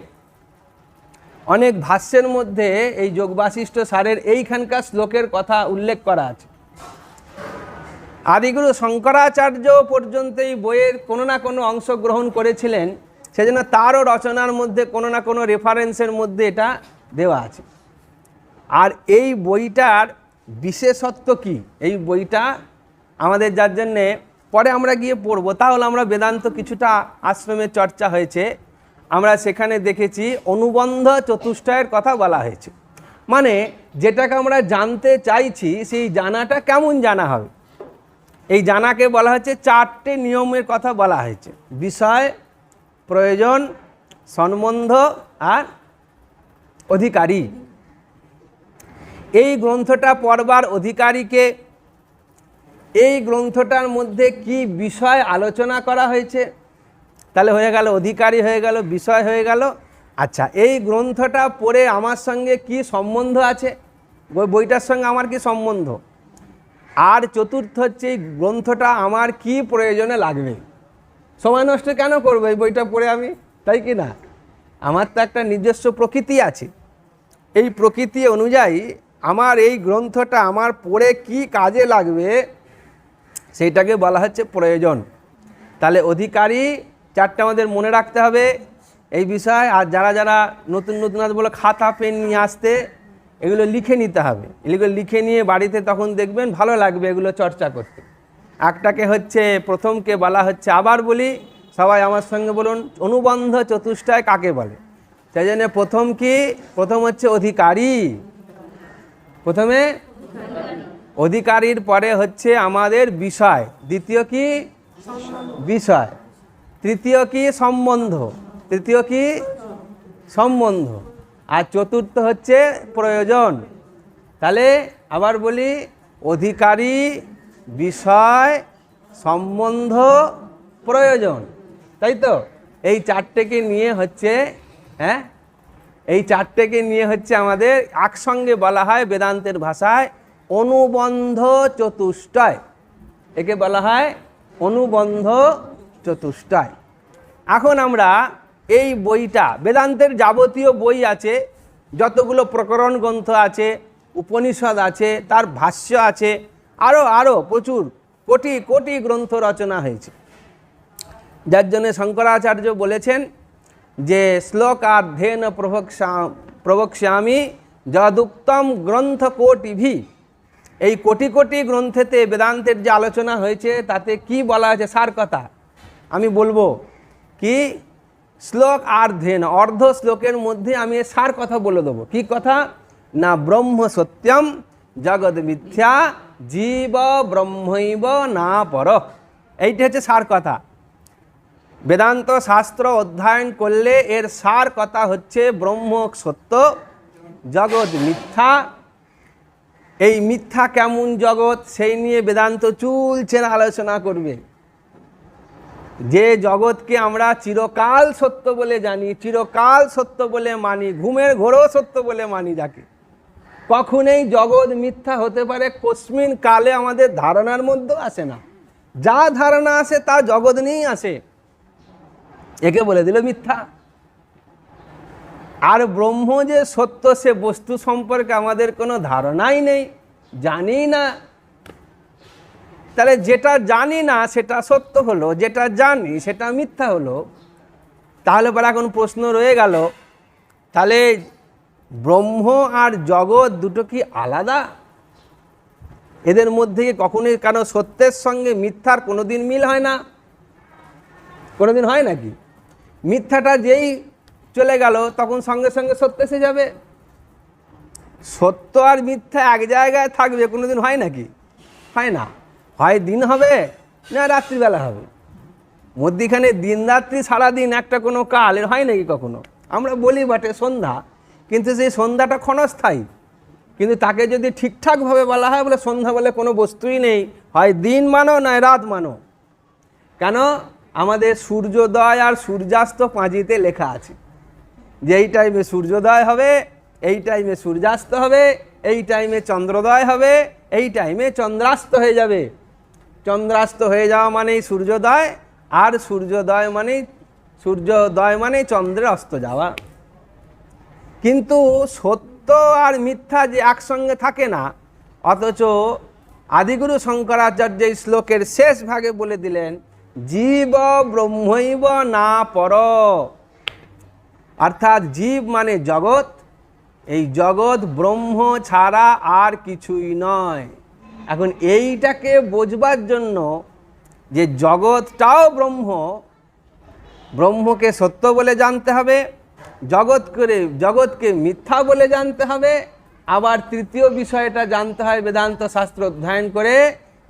অনেক ভাষ্যের মধ্যে এই যোগবাসিষ্ঠ সারের এইখানকার শ্লোকের কথা উল্লেখ করা আছে। আদিগুরু শঙ্করাচার্য পর্যন্ত এই বইয়ের কোনো না কোনো অংশ গ্রহণ করেছিলেন, সেজন্য তারও রচনার মধ্যে কোনো না কোনো রেফারেন্সের মধ্যে এটা দেওয়া আছে। আর এই বইটার বিশেষত্ব কি? এই বইটা আমাদের যার জন্যে পরে আমরা গিয়ে পড়বো, তাহলে আমরা বেদান্ত কিছুটা আশ্রমে চর্চা হয়েছে, আমরা সেখানে দেখেছি অনুবন্ধ চতুষ্টয়ের কথা বলা হয়েছে। মানে যেটাকে আমরা জানতে চাইছি সেই জানাটা কেমন জানা হবে, এই জানাকে বলা হচ্ছে 4টে নিয়মের কথা বলা হয়েছে: বিষয়, প্রয়োজন, সম্বন্ধ আর অধিকারী। এই গ্রন্থটা পড়বার অধিকারীকে, এই গ্রন্থটার মধ্যে কি বিষয় আলোচনা করা হয়েছে, তাহলে হয়ে গেল অধিকারী, হয়ে গেল বিষয়, হয়ে গেল। আচ্ছা, এই গ্রন্থটা পড়ে আমার সঙ্গে কি সম্বন্ধ আছে, বইটার সঙ্গে আমার কি সম্বন্ধ, আর চতুর্থ হচ্ছে এই গ্রন্থটা আমার কি প্রয়োজনে লাগবে। সময় নষ্ট কেন করবো এই বইটা পড়ে আমি, তাই কি না? আমার তো একটা নিজস্ব প্রকৃতি আছে, এই প্রকৃতি অনুযায়ী আমার এই গ্রন্থটা আমার পড়ে কি কাজে লাগবে সেইটাকে বলা হচ্ছে প্রয়োজন। তাহলে অধিকারী 4টে আমাদের মনে রাখতে হবে এই বিষয়। আর যারা যারা নতুন নতুন বলে খাতা পেন নিয়ে আসতে, এগুলো লিখে নিতে হবে। এগুলো লিখে নিয়ে বাড়িতে তখন দেখবেন ভালো লাগবে এগুলো চর্চা করতে। একটাকে হচ্ছে, প্রথমকে বলা হচ্ছে, আবার বলি সবাই আমার সঙ্গে বলুন, অনুবন্ধ চতুষ্টয় কাকে বলে? সেই জন্য প্রথম কি? প্রথম হচ্ছে অধিকারী। প্রথমে অধিকারীর পরে হচ্ছে আমাদের বিষয়, দ্বিতীয় কি বিষয়, তৃতীয় কি সম্বন্ধ, তৃতীয় কি সম্বন্ধ, আর চতুর্থ হচ্ছে প্রয়োজন। তাহলে আবার বলি, অধিকারী, বিষয়, সম্বন্ধ, প্রয়োজন, তাই তো? এই 4টেকে নিয়ে হচ্ছে এই চারটেকে নিয়ে হচ্ছে আমাদের একসঙ্গে বলা হয় বেদান্তের ভাষায় অনুবন্ধ চতুষ্টয়। একে বলা হয় অনুবন্ধ চতুষ্টয়। এখন আমরা এই বইটা, বেদান্তের যাবতীয় বই আছে, যতগুলো প্রকরণ গ্রন্থ আছে, উপনিষদ আছে, তার ভাষ্য আছে, আরও প্রচুর কোটি কোটি গ্রন্থ রচনা হয়েছে। যার জন্য শঙ্করাচার্য বলেছেন যে শ্লোকার্ধেন প্রবক্ষ্যামি যদুক্তম গ্রন্থ কোটিভি। এই কোটি কোটি গ্রন্থেতে বেদান্তের যে আলোচনা হয়েছে তাতে কি বলা আছে সার কথা আমি বলবো। কি শ্লোক আর্ধেন, অর্ধ শ্লোকের মধ্যে আমি সার কথা বলে দেবো। কি কথা? না ব্রহ্ম সত্যম জগৎ মিথ্যা জীব ব্রহ্মৈব না পর। এইটা হচ্ছে সার কথা। বেদান্ত শাস্ত্র অধ্যয়ন করলে এর সার কথা হচ্ছে ব্রহ্ম সত্য, জগৎ মিথ্যা। এই মিথ্যা কেমন জগৎ সেই নিয়ে বেদান্ত চুলচেরা আলোচনা করবে। যে জগৎকে আমরা চিরকাল সত্য বলে জানি, চিরকাল সত্য বলে মানি, ঘুমের ঘোরও সত্য বলে মানি, যাকে কখনোই জগৎ মিথ্যা হতে পারে কস্মিন কালে আমাদের ধারণার মধ্যেও আসে না। যা ধারণা আসে তা জগৎ নিয়েই আসে, একে বলে দিল মিথ্যা। আর ব্রহ্ম যে সত্য সে বস্তু সম্পর্কে আমাদের কোনো ধারণাই নেই, জানি না। তাহলে যেটা জানি না সেটা সত্য হলো, যেটা জানি সেটা মিথ্যা হলো। তাহলে পরে এখন প্রশ্ন রয়ে গেল, তাহলে ব্রহ্ম আর জগৎ দুটো কি আলাদা? এদের মধ্যে কি কখনোই কারণ সত্যের সঙ্গে মিথ্যার কোনোদিন মিল হয় না? কোনোদিন হয় নাকি? মিথ্যাটা যেই চলে গেল তখন সঙ্গে সঙ্গে সত্য এসে যাবে। সত্য আর মিথ্যা এক জায়গায় থাকবে, কোনোদিন হয় নাকি? হয় না। হয় দিন হবে না রাত্রিবেলা হবে, মধ্যিখানে দিন রাত্রি সারাদিন একটা কোনো কাল এর হয় নাকি কখনো? আমরা বলি বটে সন্ধ্যা, কিন্তু সেই সন্ধ্যাটা ক্ষণস্থায়ী। কিন্তু তাকে যদি ঠিকঠাকভাবে বলা হয় বলে সন্ধ্যা বলে কোনো বস্তুই নেই, হয় দিন মানো নয় রাত মানো। কেন? আমাদের সূর্যোদয় আর সূর্যাস্ত পাঁজিতে লেখা আছে যে এই টাইমে সূর্যোদয় হবে, এই টাইমে সূর্যাস্ত হবে, এই টাইমে চন্দ্রোদয় হবে, এই টাইমে চন্দ্রাস্ত হয়ে যাবে। চন্দ্রাস্ত হয়ে যাওয়া মানেই সূর্যোদয়, আর সূর্যোদয় মানে চন্দ্রের অস্ত যাওয়া। কিন্তু সত্য আর মিথ্যা যে একসঙ্গে থাকে না। অথচ আদিগুরু শঙ্করাচার্য এই শ্লোকের শেষ ভাগে বলে দিলেন জীব ব্রহ্মৈব না পর। অর্থাৎ জীব মানে জগৎ, এই জগৎ ব্রহ্ম ছাড়া আর কিছুই নয়। এখন এইটাকে বোঝবার জন্য যে জগৎটাও ব্রহ্ম, ব্রহ্মকে সত্য বলে জানতে হবে, জগৎকে মিথ্যা বলে জানতে হবে। আবার তৃতীয় বিষয়টা জানতে হয় বেদান্ত শাস্ত্র অধ্যয়ন করে,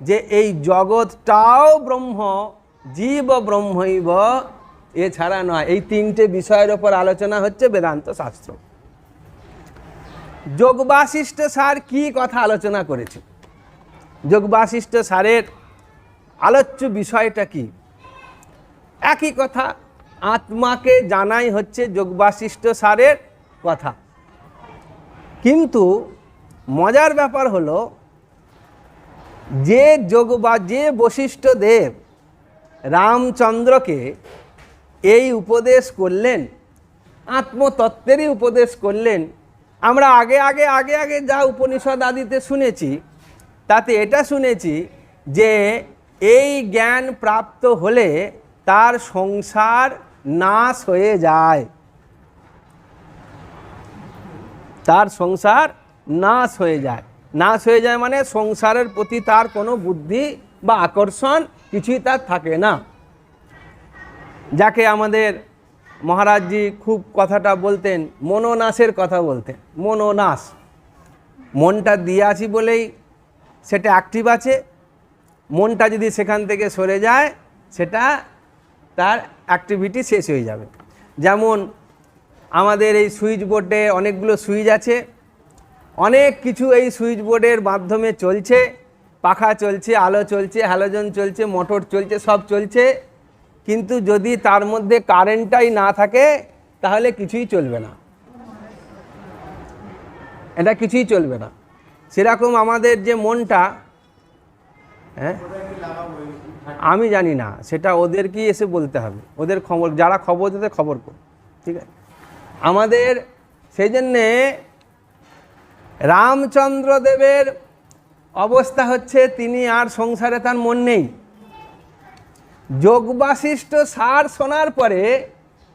যে এই জগৎটাও ব্রহ্ম, জীব ব্রহ্মৈব, এছাড়া নয়। এই তিনটে বিষয়ের ওপর আলোচনা হচ্ছে বেদান্ত শাস্ত্র। যোগবাশিষ্ঠ সার কি কথা আলোচনা করেছে? যোগবাশিষ্ঠ সারের আলোচ্য বিষয়টা কি? একই কথা, আত্মাকে জানাই হচ্ছে যোগবাশিষ্ঠ সারের কথা। কিন্তু মজার ব্যাপার হলো যে বশিষ্ঠদেব রামচন্দ্রকে এই উপদেশ করলেন, আত্মতত্ত্বেরই উপদেশ করলেন, আমরা আগে যা উপনিষদ আদিতে শুনেছি তাতে এটা শুনেছি যে এই জ্ঞান প্রাপ্ত হলে তার সংসার নাশ হয়ে যায়। তার সংসার নাশ হয়ে যায়। নাশ হয়ে যায় মানে সংসারের প্রতি তার কোনো বুদ্ধি বা আকর্ষণ কিছুই তার থাকে না। যাকে আমাদের মহারাজজি খুব কথাটা বলতেন, মনোনাশের কথা বলতেন। মনোনাশ, মনটা দিয়ে আছি বলেই সেটা অ্যাক্টিভ আছে, মনটা যদি সেখান থেকে সরে যায় সেটা তার অ্যাক্টিভিটি শেষ হয়ে যাবে। যেমন আমাদের এই সুইচ বোর্ডে অনেকগুলো সুইচ আছে, অনেক কিছু এই সুইচ বোর্ডের মাধ্যমে চলছে, পাখা চলছে, আলো চলছে, হ্যালোজেন চলছে, মোটর চলছে, সব চলছে। কিন্তু যদি তার মধ্যে কারেন্টটাই না থাকে তাহলে কিছুই চলবে না। এটা কিছুই চলবে না। সেরকম আমাদের যে মনটা, হ্যাঁ আমি জানি না, সেটা ওদেরকেই এসে বলতে হবে, ওদের খবর, যারা খবর দিতে খবর কর, ঠিক আছে। আমাদের সেই জন্যে রামচন্দ্রদেবের অবস্থা হচ্ছে তিনি আর সংসারে তার মন নেই। যোগ বাশিষ্ঠ সার শোনার পরে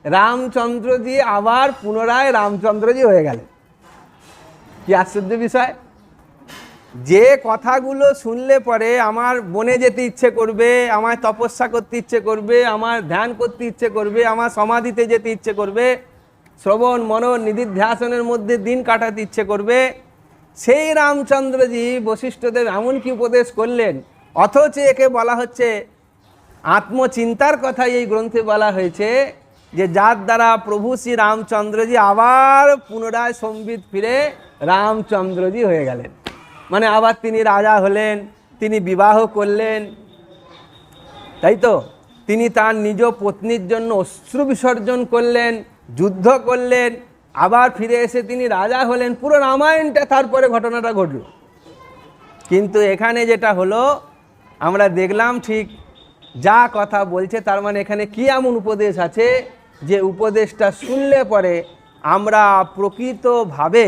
রামচন্দ্রজি আবার পুনরায় রামচন্দ্রজি হয়ে গেলেন। কি আশ্চর্য বিষয়! যে কথাগুলো শুনলে পরে আমার বনে যেতে ইচ্ছে করবে, আমার তপস্যা করতে ইচ্ছে করবে, আমার ধ্যান করতে ইচ্ছে করবে, আমার সমাধিতে যেতে ইচ্ছে করবে, শ্রবণ মনন নিধিধ্যাসনের মধ্যে দিন কাটাতে ইচ্ছে করবে, সেই রামচন্দ্রজি বশিষ্ঠদেব এমন কি উপদেশ করলেন, অথচ একে বলা হচ্ছে আত্মচিন্তার কথা। এই গ্রন্থে বলা হয়েছে যে যার দ্বারা প্রভু শ্রী রামচন্দ্রজি আবার পুনরায় সম্বিত ফিরে রামচন্দ্রজি হয়ে গেলেন, মানে আবার তিনি রাজা হলেন, তিনি বিবাহ করলেন, তাই তো। তিনি তার নিজ পত্নীর জন্য অশ্রু বিসর্জন করলেন, যুদ্ধ করলেন, আবার ফিরে এসে তিনি রাজা হলেন। পুরো রামায়ণটা তারপরে ঘটনাটা ঘটল। কিন্তু এখানে যেটা হলো আমরা দেখলাম ঠিক যা কথা বলছে, তার মানে এখানে কি এমন উপদেশ আছে যে উপদেশটা শুনলে পরে আমরা প্রকৃতভাবে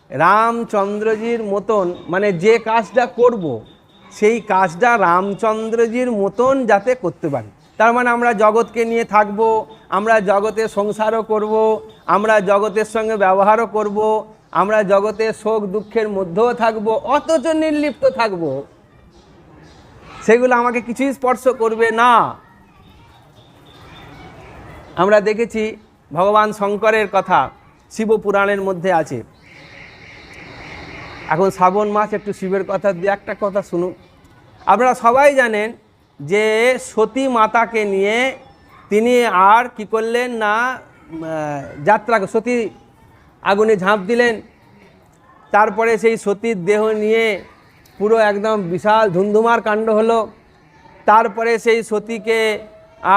রামচন্দ্রজির মতন, মানে যে কাজটা করব সেই কাজটা রামচন্দ্রজির মতন যাতে করতে পারি। তার মানে আমরা জগৎকে নিয়ে থাকব, আমরা জগতে সংসারও করব, আমরা জগতের সঙ্গে ব্যবহারও করব, আমরা জগতের শোক দুঃখের মধ্যেও থাকব, অথচ নির্লিপ্ত থাকব, সেগুলো আমাকে কিছুই স্পর্শ করবে না। আমরা দেখেছি ভগবান শঙ্করের কথা শিবপুরাণের মধ্যে আছে। এখন শ্রাবণ মাস, একটু শিবের কথা দিয়ে একটা কথা শুনুন। আপনারা সবাই জানেন যে সতী মাতাকে নিয়ে তিনি আর কি করলেন না, যাত্রা, সতী আগুনে ঝাঁপ দিলেন। তারপরে সেই সতীর দেহ নিয়ে পুরো একদম বিশাল ধুমধুমার কাণ্ড হলো। তারপরে সেই সতীকে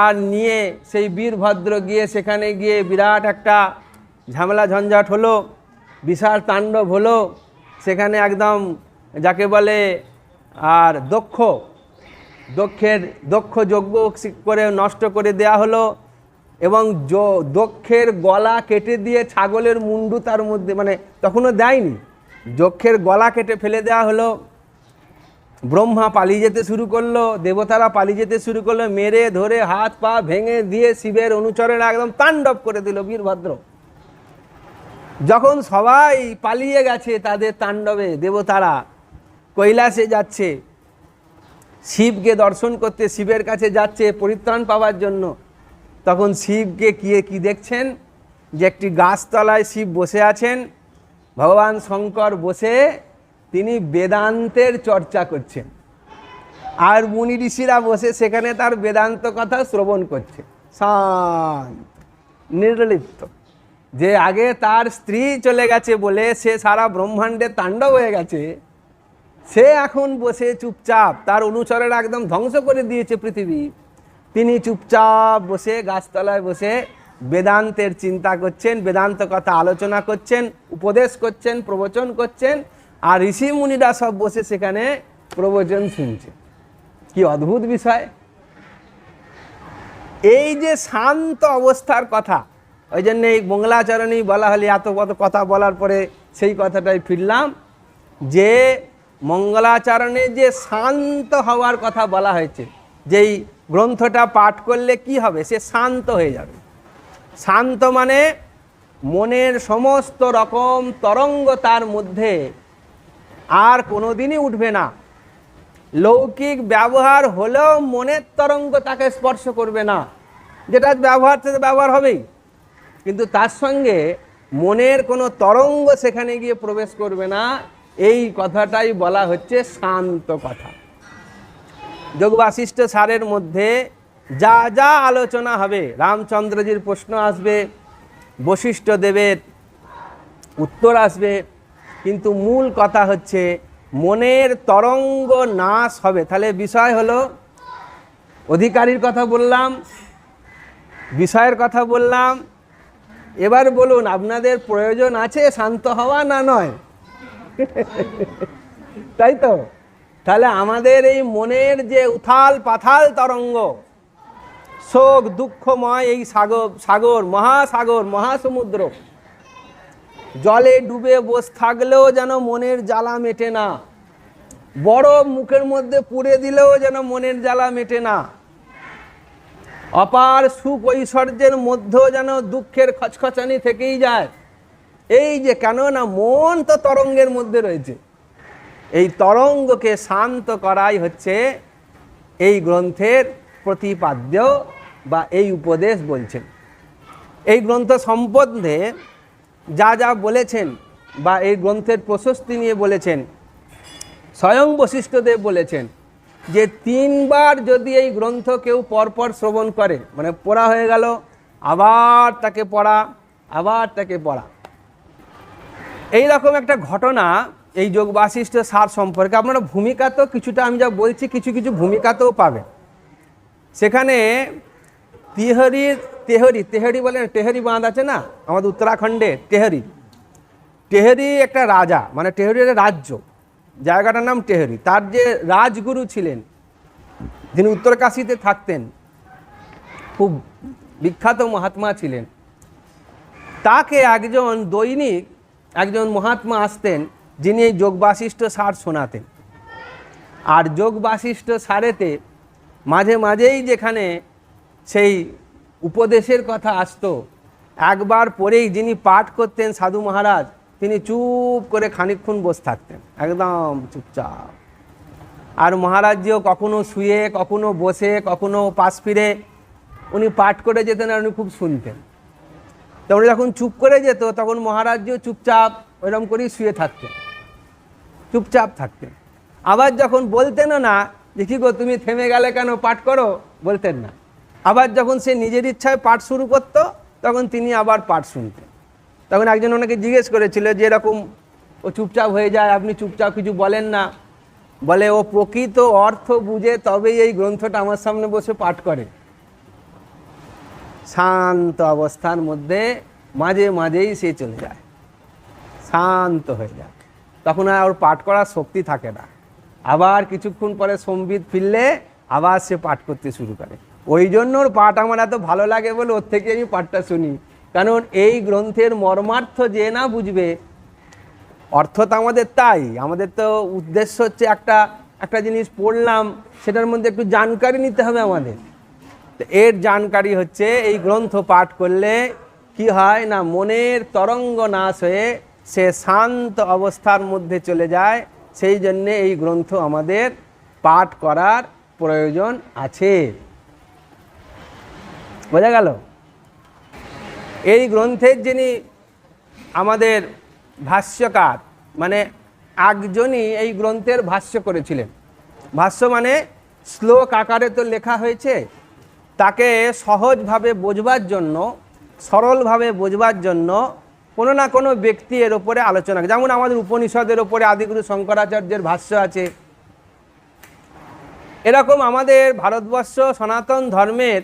আর নিয়ে সেই বীরভদ্র গিয়ে সেখানে গিয়ে বিরাট একটা ঝামেলা ঝঞ্ঝাট হলো, বিশাল তাণ্ডব হলো সেখানে, একদম যাকে বলে আর দক্ষ যজ্ঞ করে নষ্ট করে দেয়া হলো, এবং দক্ষের গলা কেটে দিয়ে ছাগলের মুন্ডু তার মধ্যে, মানে তখনও দেয়নি, যক্ষের গলা কেটে ফেলে দেওয়া হলো। ব্রহ্মা পালিয়ে যেতে শুরু করলো, দেবতারা পালিয়ে যেতে শুরু করলো, মেরে ধরে হাত পা ভেঙে দিয়ে শিবের অনুচরেরা একদম তাণ্ডব করে দিল বীরভদ্র। যখন সবাই পালিয়ে গেছে তাদের তাণ্ডবে, দেবতারা কৈলাসে যাচ্ছে শিবকে দর্শন করতে, শিবের কাছে যাচ্ছে পরিত্রাণ পাওয়ার জন্য, তখন শিবকে কি দেখছেন যে একটি গাছতলায় শিব বসে আছেন, ভগবান শঙ্কর বসে তিনি বেদান্তের চর্চা করছেন, আর মুনি ঋষিরা বসে সেখানে তার বেদান্ত কথা শ্রবণ করছে, শান্ত নির্লিপ্ত। যে আগে তার স্ত্রী চলে গেছে বলে সে সারা ব্রহ্মাণ্ডে তাণ্ডব হয়ে গেছে, সে এখন বসে চুপচাপ, তার অনুচরেরা একদম ধ্বংস করে দিয়েছে পৃথিবী, তিনি চুপচাপ বসে গাছতলায় বসে বেদান্তের চিন্তা করছেন, বেদান্ত কথা আলোচনা করছেন, উপদেশ করছেন, প্রবচন করছেন, আর ঋষি মুনিরা সব বসে সেখানে প্রবচন শুনছে। কি অদ্ভুত বিষয়! এই যে শান্ত অবস্থার কথা, ওই জন্য এই মঙ্গলাচরণেই বলা হলে, এত কথা বলার পরে সেই কথাটাই ফিরলাম যে মঙ্গলাচরণে যে শান্ত হওয়ার কথা বলা হয়েছে, যেই গ্রন্থটা পাঠ করলে কি হবে, সে শান্ত হয়ে যাবে। শান্ত মানে মনের সমস্ত রকম তরঙ্গ তার মধ্যে আর কোনোদিনই উঠবে না। লৌকিক ব্যবহার হলেও মনের তরঙ্গ তাকে স্পর্শ করবে না, যেটা ব্যবহার থেকে ব্যবহার হবেই, কিন্তু তার সঙ্গে মনের কোনো তরঙ্গ সেখানে গিয়ে প্রবেশ করবে না। এই কথাটাই বলা হচ্ছে শান্ত কথা। যোগ বাশিষ্ঠ সারের মধ্যে যা যা আলোচনা হবে, রামচন্দ্রজির প্রশ্ন আসবে, বশিষ্ঠ দেবের উত্তর আসবে, কিন্তু মূল কথা হচ্ছে মনের তরঙ্গ নাশ হবে। তাহলে বিষয় হলো অধিকারীর কথা বললাম, বিষয়ের কথা বললাম, এবার বলুন আপনাদের প্রয়োজন আছে শান্ত হওয়া না নয়? তাই তো? তাহলে আমাদের এই মনের যে উথাল পাথাল তরঙ্গ, শোক দুঃখময় এই সাগর মহাসাগর মহাসমুদ্র, জলে ডুবে বসে থাকলেও যেন মনের জ্বালা মেটে না, বরফ মুখের মধ্যে পুড়ে দিলেও যেন মনের জ্বালা মেটে না, অপার সুখ ঐশ্বর্যের মধ্যেও যেন দুঃখের খচখচানি থেকেই যায়। এই যে কেন না মন তো তরঙ্গের মধ্যে রয়েছে, এই তরঙ্গকে শান্ত করাই হচ্ছে এই গ্রন্থের প্রতিপাদ্য বা এই উপদেশ বলছেন। এই গ্রন্থ সম্বন্ধে যা যা বলেছেন বা এই গ্রন্থের প্রশস্তি নিয়ে বলেছেন, স্বয়ং বশিষ্ঠদেব বলেছেন যে 3 বার যদি এই গ্রন্থ কেউ পরপর শ্রবণ করে, মানে পড়া হয়ে গেল আবার তাকে পড়া, আবার তাকে পড়া, এই রকম একটা ঘটনা এই যোগ বাশিষ্ঠ সার সম্পর্কে আপনারা ভূমিকা তো কিছুটা আমি যা বলছি কিছু কিছু ভূমিকাতেও পাবেন। সেখানে তেহরি বলেন, টেহরি বাঁধ আছে না আমাদের উত্তরাখণ্ডে, টেহরি একটা রাজা, মানে টেহরির রাজ্য, জায়গাটার নাম টেহরি। তার যে রাজগুরু ছিলেন, যিনি উত্তরকাশীতে থাকতেন, খুব বিখ্যাত মহাত্মা ছিলেন, তাকে একজন দৈনিক একজন মহাত্মা আসতেন যিনি এই যোগ বাশিষ্ঠ সার শোনাতেন। আর যোগ বাশিষ্ঠ সারেতে মাঝে মাঝেই যেখানে সেই উপদেশের কথা আসতো, একবার পরেই যিনি পাঠ করতেন সাধু মহারাজ, তিনি চুপ করে খানিকক্ষণ বসে থাকতেন, একদম চুপচাপ। আর মহারাজজিও কখনো শুয়ে, কখনো বসে, কখনো পাশ ফিরে উনি পাঠ করে যেতেন আর উনি খুব শুনতেন। তো উনি যখন চুপ করে যেত তখন মহারাজজিও চুপচাপ ওইরকম করেই শুয়ে থাকতেন, চুপচাপ থাকতেন। আবার যখন বলতেনও না যে কী গো তুমি থেমে গেলে কেন, পাঠ করো, বলতেন না। আবার যখন সে নিজের ইচ্ছায় পাঠ শুরু করত তখন তিনি আবার পাঠ শুনতেন। তখন একজন ওনাকে জিজ্ঞেস করেছিল যে এরকম ও চুপচাপ হয়ে যায়, আপনি চুপচাপ কিছু বলেন না। বলে ও প্রকৃত অর্থ বুঝে তবেই এই গ্রন্থটা আমার সামনে বসে পাঠ করে। শান্ত অবস্থার মধ্যে মাঝে মাঝেই সে চলে যায়, শান্ত হয়ে যায়, তখন আর ওর পাঠ করার শক্তি থাকে না। আবার কিছুক্ষণ পরে সম্বিত ফিরলে আবার সে পাঠ করতে শুরু করে। ওই জন্য ওর পাঠ আমার এত ভালো লাগে বলে ওর থেকে আমি পাঠটা শুনি। কারণ এই গ্রন্থের মর্মার্থ যে না বুঝবে, অর্থ তো আমাদের তাই, আমাদের তো উদ্দেশ্য হচ্ছে একটা জিনিস পড়লাম সেটার মধ্যে একটু জানকারি নিতে হবে আমাদের। তো এর জানকারি হচ্ছে এই গ্রন্থ পাঠ করলে কি হয় না, মনের তরঙ্গ নাশ হয়ে সে শান্ত অবস্থার মধ্যে চলে যায়। সেই জন্যে এই গ্রন্থ আমাদের পাঠ করার প্রয়োজন আছে। বোঝা গেল? এই গ্রন্থের যিনি আমাদের ভাষ্যকার, মানে একজনই এই গ্রন্থের ভাষ্য করেছিলেন। ভাষ্য মানে শ্লোক আকারে তো লেখা হয়েছে, তাকে সহজভাবে বোঝবার জন্য, সরলভাবে বোঝবার জন্য কোনো না কোনো ব্যক্তি এর ওপরে আলোচনা, যেমন আমাদের উপনিষদের ওপরে আদিগুরু শঙ্করাচার্যের ভাষ্য আছে। এরকম আমাদের ভারতবর্ষ সনাতন ধর্মের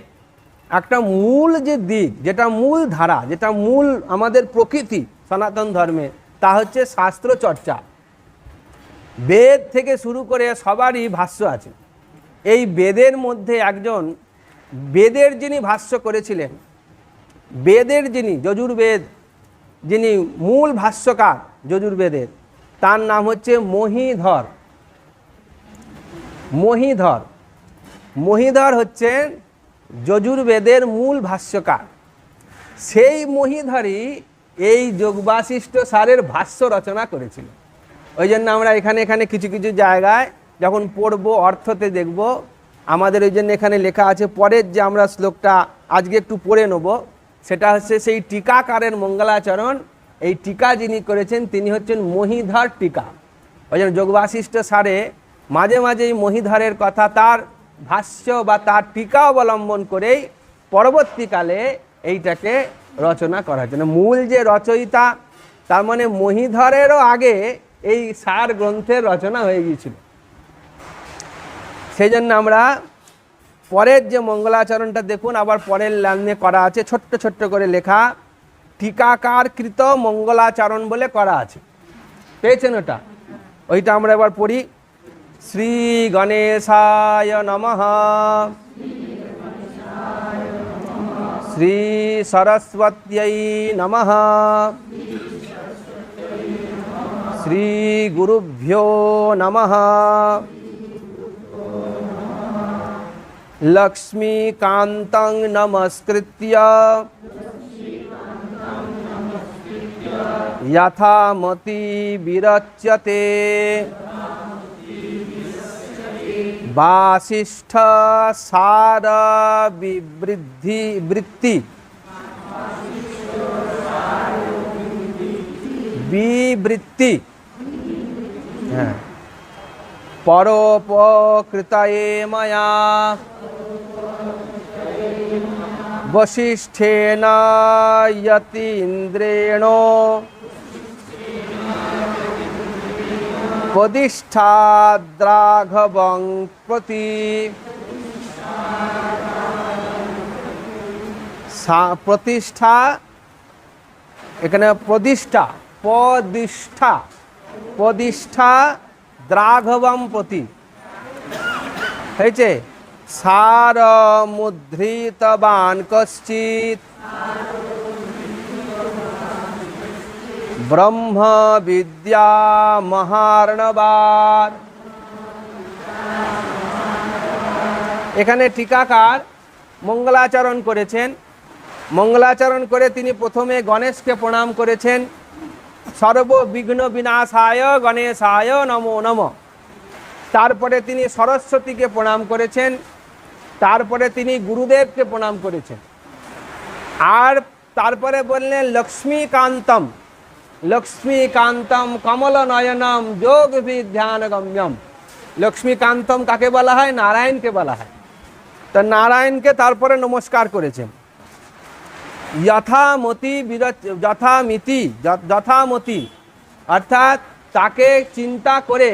একটা মূল যে দিক, যেটা মূল ধারা, যেটা মূল আমাদের প্রকৃতি সনাতন ধর্মের, তা হচ্ছে শাস্ত্র চর্চা। বেদ থেকে শুরু করে সবারই ভাষ্য আছে। এই বেদের মধ্যে একজন, বেদের যিনি ভাষ্য করেছিলেন, বেদের যিনি যজুর্বেদ, যিনি মূল ভাষ্যকার যজুর্বেদের, তার নাম হচ্ছে মহীধর। মহীধর হচ্ছেন যজুর্বেদের মূল ভাষ্যকার। সেই মহীধরই এই যোগবাশিষ্ঠ সারের ভাষ্য রচনা করেছিল। ওই জন্য আমরা এখানে কিছু কিছু জায়গায় যখন পড়ব অর্থতে দেখব, আমাদের ওই জন্য এখানে লেখা আছে। পরের যে আমরা শ্লোকটা আজকে একটু পড়ে নেব, সেটা হচ্ছে সেই টিকাকারের মঙ্গলাচরণ। এই টিকা যিনি করেছেন তিনি হচ্ছেন মহীধর টিকা। ওই জন্য যোগবাশিষ্ঠ সারে মাঝে মাঝেই মহীধরের কথা, তার ভাষ্য বা তার টিকা অবলম্বন করেই পরবর্তীকালে এইটাকে রচনা করা হয়েছে। মূল যে রচয়িতা, তার মানে মহীধরেরও আগে এই সার গ্রন্থের রচনা হয়ে গিয়েছিল। সেই জন্য আমরা পরের যে মঙ্গলাচরণটা দেখুন, আবার পরের লাইনে করা আছে ছোট্ট ছোট্ট করে লেখা, টিকাকারকৃত মঙ্গলাচরণ বলে করা আছে, পেয়েছেন ওটা? ওইটা আমরা এবার পড়ি। শ্রী গণেশায় নমঃ, শ্রী সরস্বত্যৈ নমঃ, শ্রী গুরুভ্যো নমঃ। লক্ষ্মীকান্तं নমস্কৃত্য যথামতি বিরচ্যতে বাসিষ্ঠ সার বৃত্তি বিবৃত্তি, হ্যাঁ, পরোপকৃতয়ে ময়া বশিষ্ঠেন যতীন্দ্রেণ প্রতিষ্ঠাদ্রাঘবং প্রতি। প্রতিষ্ঠা, এখানে প্রতিষ্ঠা, প্রতিষ্ঠা, প্রতিষ্ঠা দ্রাঘবম প্রতি হয়েছে। সার মুদ্রিতবান কশ্চিৎ ব্রহ্ম বিদ্যা মহার্ণবাদ। এখানে টিকাকার মঙ্গলাচরণ করেছেন। মঙ্গলাচরণ করে তিনি প্রথমে গণেশকে প্রণাম করেছেন, সর্ববিঘ্ন বিনাশায় গণেশায় নমো নমঃ। তারপরে তিনি সরস্বতীকে প্রণাম করেছেন, তারপরে তিনি গুরুদেবকে প্রণাম করেছেন, আর তারপরে বললেন লক্ষ্মীকান্তম, লক্ষ্মীকান্তম কমল নয়নম যোগ ধ্যান গম্যম। লক্ষ্মীকান্তম কাকে বলা হয়? নারায়ণকে বলা হয়। তো নারায়ণকে তারপরে নমস্কার করেছেন। যথামতি যথামিতি, যথামতি অর্থাৎ তাকে চিন্তা করে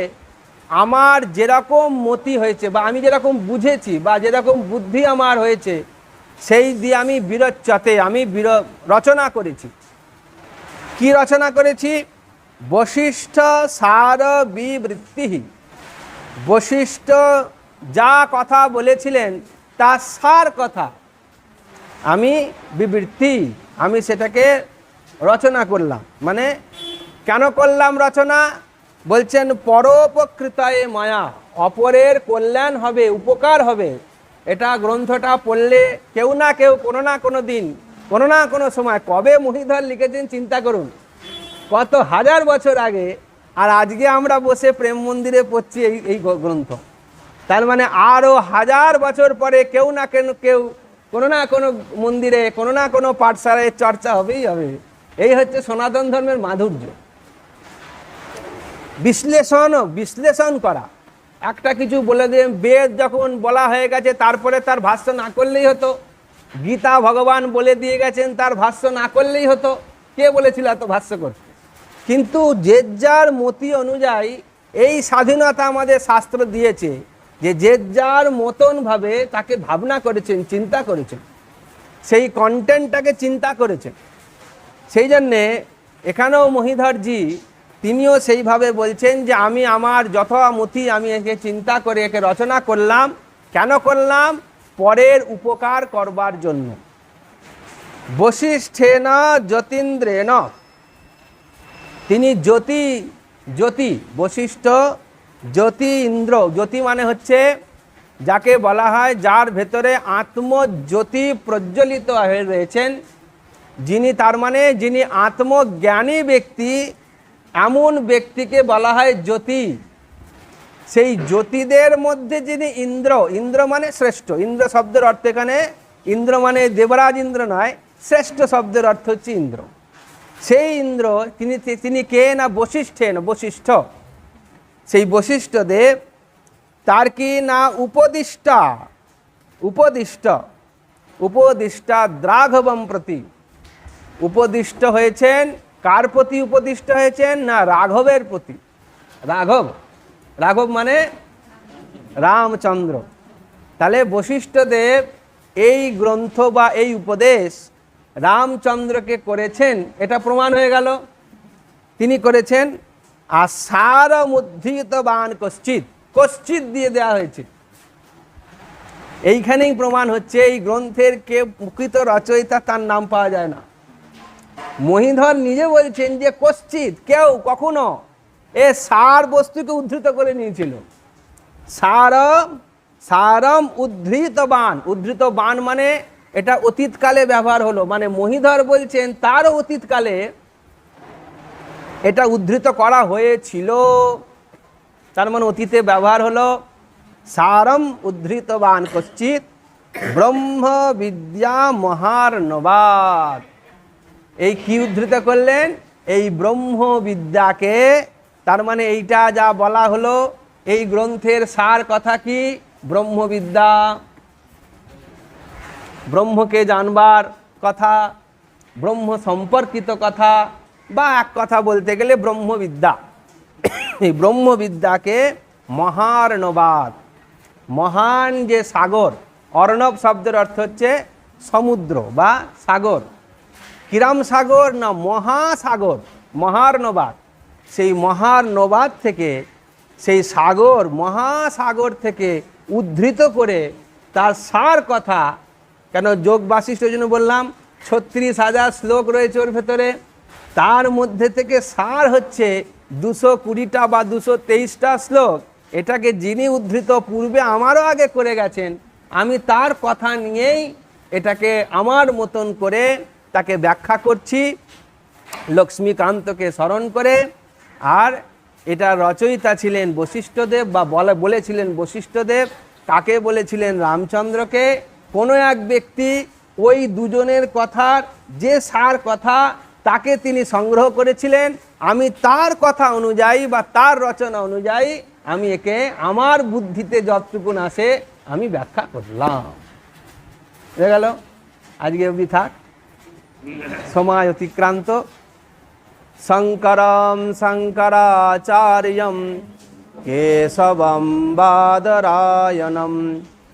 আমার যেরকম মতি হয়েছে বা আমি যেরকম বুঝেছি বা যেরকম বুদ্ধি আমার হয়েছে সেই দিয়ে আমি বিরচ্যতে, আমি রচনা করেছি। কি রচনা করেছি? বশিষ্ঠ সার বিবৃত্তি। বশিষ্ঠ যা কথা বলেছিলেন তা সার কথা আমি বিবৃত্তি, আমি সেটাকে রচনা করলাম। মানে কেন করলাম রচনা? বলছেন পরোপকৃতায় মায়া, অপরের কল্যাণ হবে, উপকার হবে। এটা গ্রন্থটা পড়লে কেউ না কেউ কোনো না কোনো দিন, কোনো না কোনো সময়, কবে মহিধর লিখেছেন চিন্তা করুন, কত হাজার বছর আগে, আর আজকে আমরা বসে প্রেম মন্দিরে পড়ছি এই গ্রন্থ। তার মানে আরও হাজার বছর পরে কেউ না কেউ কোনো না কোনো মন্দিরে, কোনো না কোনো পাঠশালায় চর্চা হবেই হবে। এই হচ্ছে সনাতন ধর্মের মাধুর্য। বিশ্লেষণ করা, একটা কিছু বলে দিয়ে, বেদ যখন বলা হয়ে গেছে তারপরে তার ভাষ্য না করলেই হতো। গীতা ভগবান বলে দিয়ে গেছেন, তার ভাষ্য না করলেই হতো। কে বলেছিল এত ভাষ্য করতে? কিন্তু যে যার মতি অনুযায়ী এই স্বাধীনতা আমাদের শাস্ত্র দিয়েছে, যে যার মতনভাবে তাকে ভাবনা করেছেন, চিন্তা করেছেন, সেই কন্টেন্টটাকে চিন্তা করেছেন। সেই জন্যে এখানেও মহিধরজি তিনিও সেইভাবে বলছেন যে আমি আমার যথামতি আমি একে চিন্তা করে একে রচনা করলাম। কেন করলাম? পরের উপকার করবার জন্য। বশিষ্ঠেন যতীন্দ্রেণ, তিনি জ্যোতি, বশিষ্ঠ জ্যোতি ইন্দ্র। জ্যোতি মানে হচ্ছে যাকে বলা হয় যার ভেতরে আত্মজ্যোতি প্রজ্বলিত হয়ে রয়েছেন, যিনি, তার মানে যিনি আত্মজ্ঞানী ব্যক্তি, এমন ব্যক্তিকে বলা হয় জ্যোতি। সেই জ্যোতিদের মধ্যে যিনি ইন্দ্র, ইন্দ্র মানে শ্রেষ্ঠ। ইন্দ্র শব্দের অর্থ এখানে ইন্দ্র মানে দেবরাজ ইন্দ্র নয়, শ্রেষ্ঠ শব্দের অর্থ হচ্ছে ইন্দ্র। সেই ইন্দ্র তিনি কে না? বশিষ্ঠেন, বশিষ্ঠ। সেই বশিষ্ঠ দেব তার কি না? উপদিষ্টা দ্রাঘবম প্রতি। উপদিষ্ট হয়েছেন কার প্রতি? উপদিষ্ট হয়েছেন না রাঘবের প্রতি। রাঘব মানে রামচন্দ্র। তাহলে বশিষ্ঠদেব এই গ্রন্থ বা এই উপদেশ রামচন্দ্রকে করেছেন, এটা প্রমাণ হয়ে গেল। তিনি করেছেন। আর সারমুদ্ধৃতবান কশ্চিৎ, কশ্চিৎ দিয়ে দেওয়া হয়েছে। এইখানেই প্রমাণ হচ্ছে এই গ্রন্থের কে প্রকৃত রচয়িতা তার নাম পাওয়া যায় না। মহীধর নিজে বলছেন যে কশ্চিৎ, কেউ কখনো এ সার বস্তুকে উদ্ধৃত করে নিয়েছিল। সারম উদ্ধৃতবান, উদ্ধৃতবান মানে এটা অতীতকালে ব্যবহার হলো, মানে মহীধর বলছেন তারও অতীতকালে এটা উদ্ধৃত করা হয়েছিল, তার মানে অতীতে ব্যবহার হলো। সারম উদ্ধৃতবান কশ্চিৎ ব্রহ্ম বিদ্যা মহার্ণবাদ। এই কি উদ্ধৃত করলেন? এই ব্রহ্ম বিদ্যাকে। তার মানে এইটা যা বলা হলো, এই গ্রন্থের সার কথা কি? ব্রহ্মবিদ্যা, ব্রহ্মকে জানবার কথা, ব্রহ্ম সম্পর্কিত কথা, বা এক কথা বলতে গেলে ব্রহ্মবিদ্যা। এই ব্রহ্মবিদ্যাকে মহার্ণবাদ, মহান যে সাগর, অর্ণব শব্দের অর্থ হচ্ছে সমুদ্র বা সাগর। কিরাম সাগর না, মহাসাগর, মহার্ণবাদ। সেই মহার্ণবাদ থেকে, সেই সাগর, মহাসাগর থেকে উদ্ধৃত করে তার সার কথা, কেন যোগ বাসিষ্ঠ জন্য বললাম 36,000 শ্লোক রয়েছে ওর ভেতরে, তার মধ্যে থেকে সার হচ্ছে 220টা বা 223টা শ্লোক। এটাকে যিনি উদ্ধৃত পূর্বে আমারও আগে করে গেছেন, আমি তার কথা নিয়েই এটাকে আমার মতন করে তাকে ব্যাখ্যা করছি লক্ষ্মীকান্তকে স্মরণ করে। আর এটা রচয়িতা ছিলেন বশিষ্ঠদেব, বা বলেছিলেন বশিষ্ঠদেব। কাকে বলেছিলেন? রামচন্দ্রকে। কোনো এক ব্যক্তি ওই দুজনের কথার যে সার কথা, তাকে তিনি সংগ্রহ করেছিলেন। আমি তার কথা অনুযায়ী বা তার রচনা অনুযায়ী আমি একে আমার বুদ্ধিতে যতটুকুন আসে আমি ব্যাখ্যা করলাম। হয়ে গেল, আজকে অবধি থাক, সময় অতিক্রান্ত। শঙ্করম শঙ্করাচার্যম কেশবম বাদরায়ণম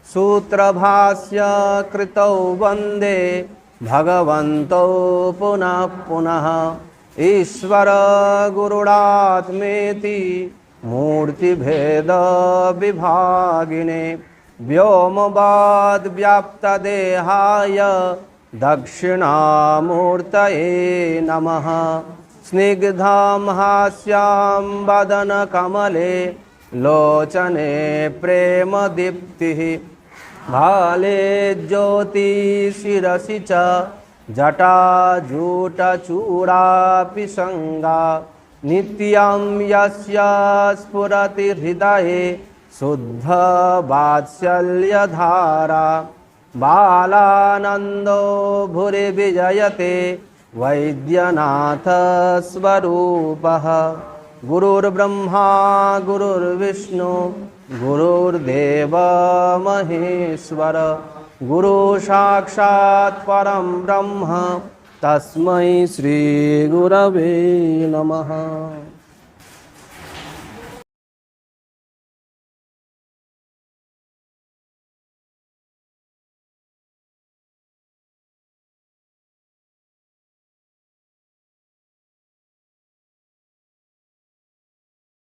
সূত্রভাষ্য কৃতৌ বন্দে ভগবন্তৌ পুনঃ পুনঃ। ঈশ্বর গুরুরাত্মেতি মূর্তিভেদ বিভাগিনে व्योमवाद व्याप्तदेहाय दक्षिणामूर्तये नमः। स्निग्धं हास्यां वदनकमले लोचने प्रेमदीप्तिः भाले ज्योतिशिरसि च जटाजूटचूडापि संगा नित्यं यस्य स्फुरति हृदये शुद्ध वात्सल्यधारा बालानन्दो भूरि विजयते वैद्यनाथ स्वरूपः। गुरुर्ब्रह्मा गुरुर्विष्णु गुरुर्देव महेश्वर गुरु साक्षात् परं ब्रह्म तस्मै श्री गुरवे नमः।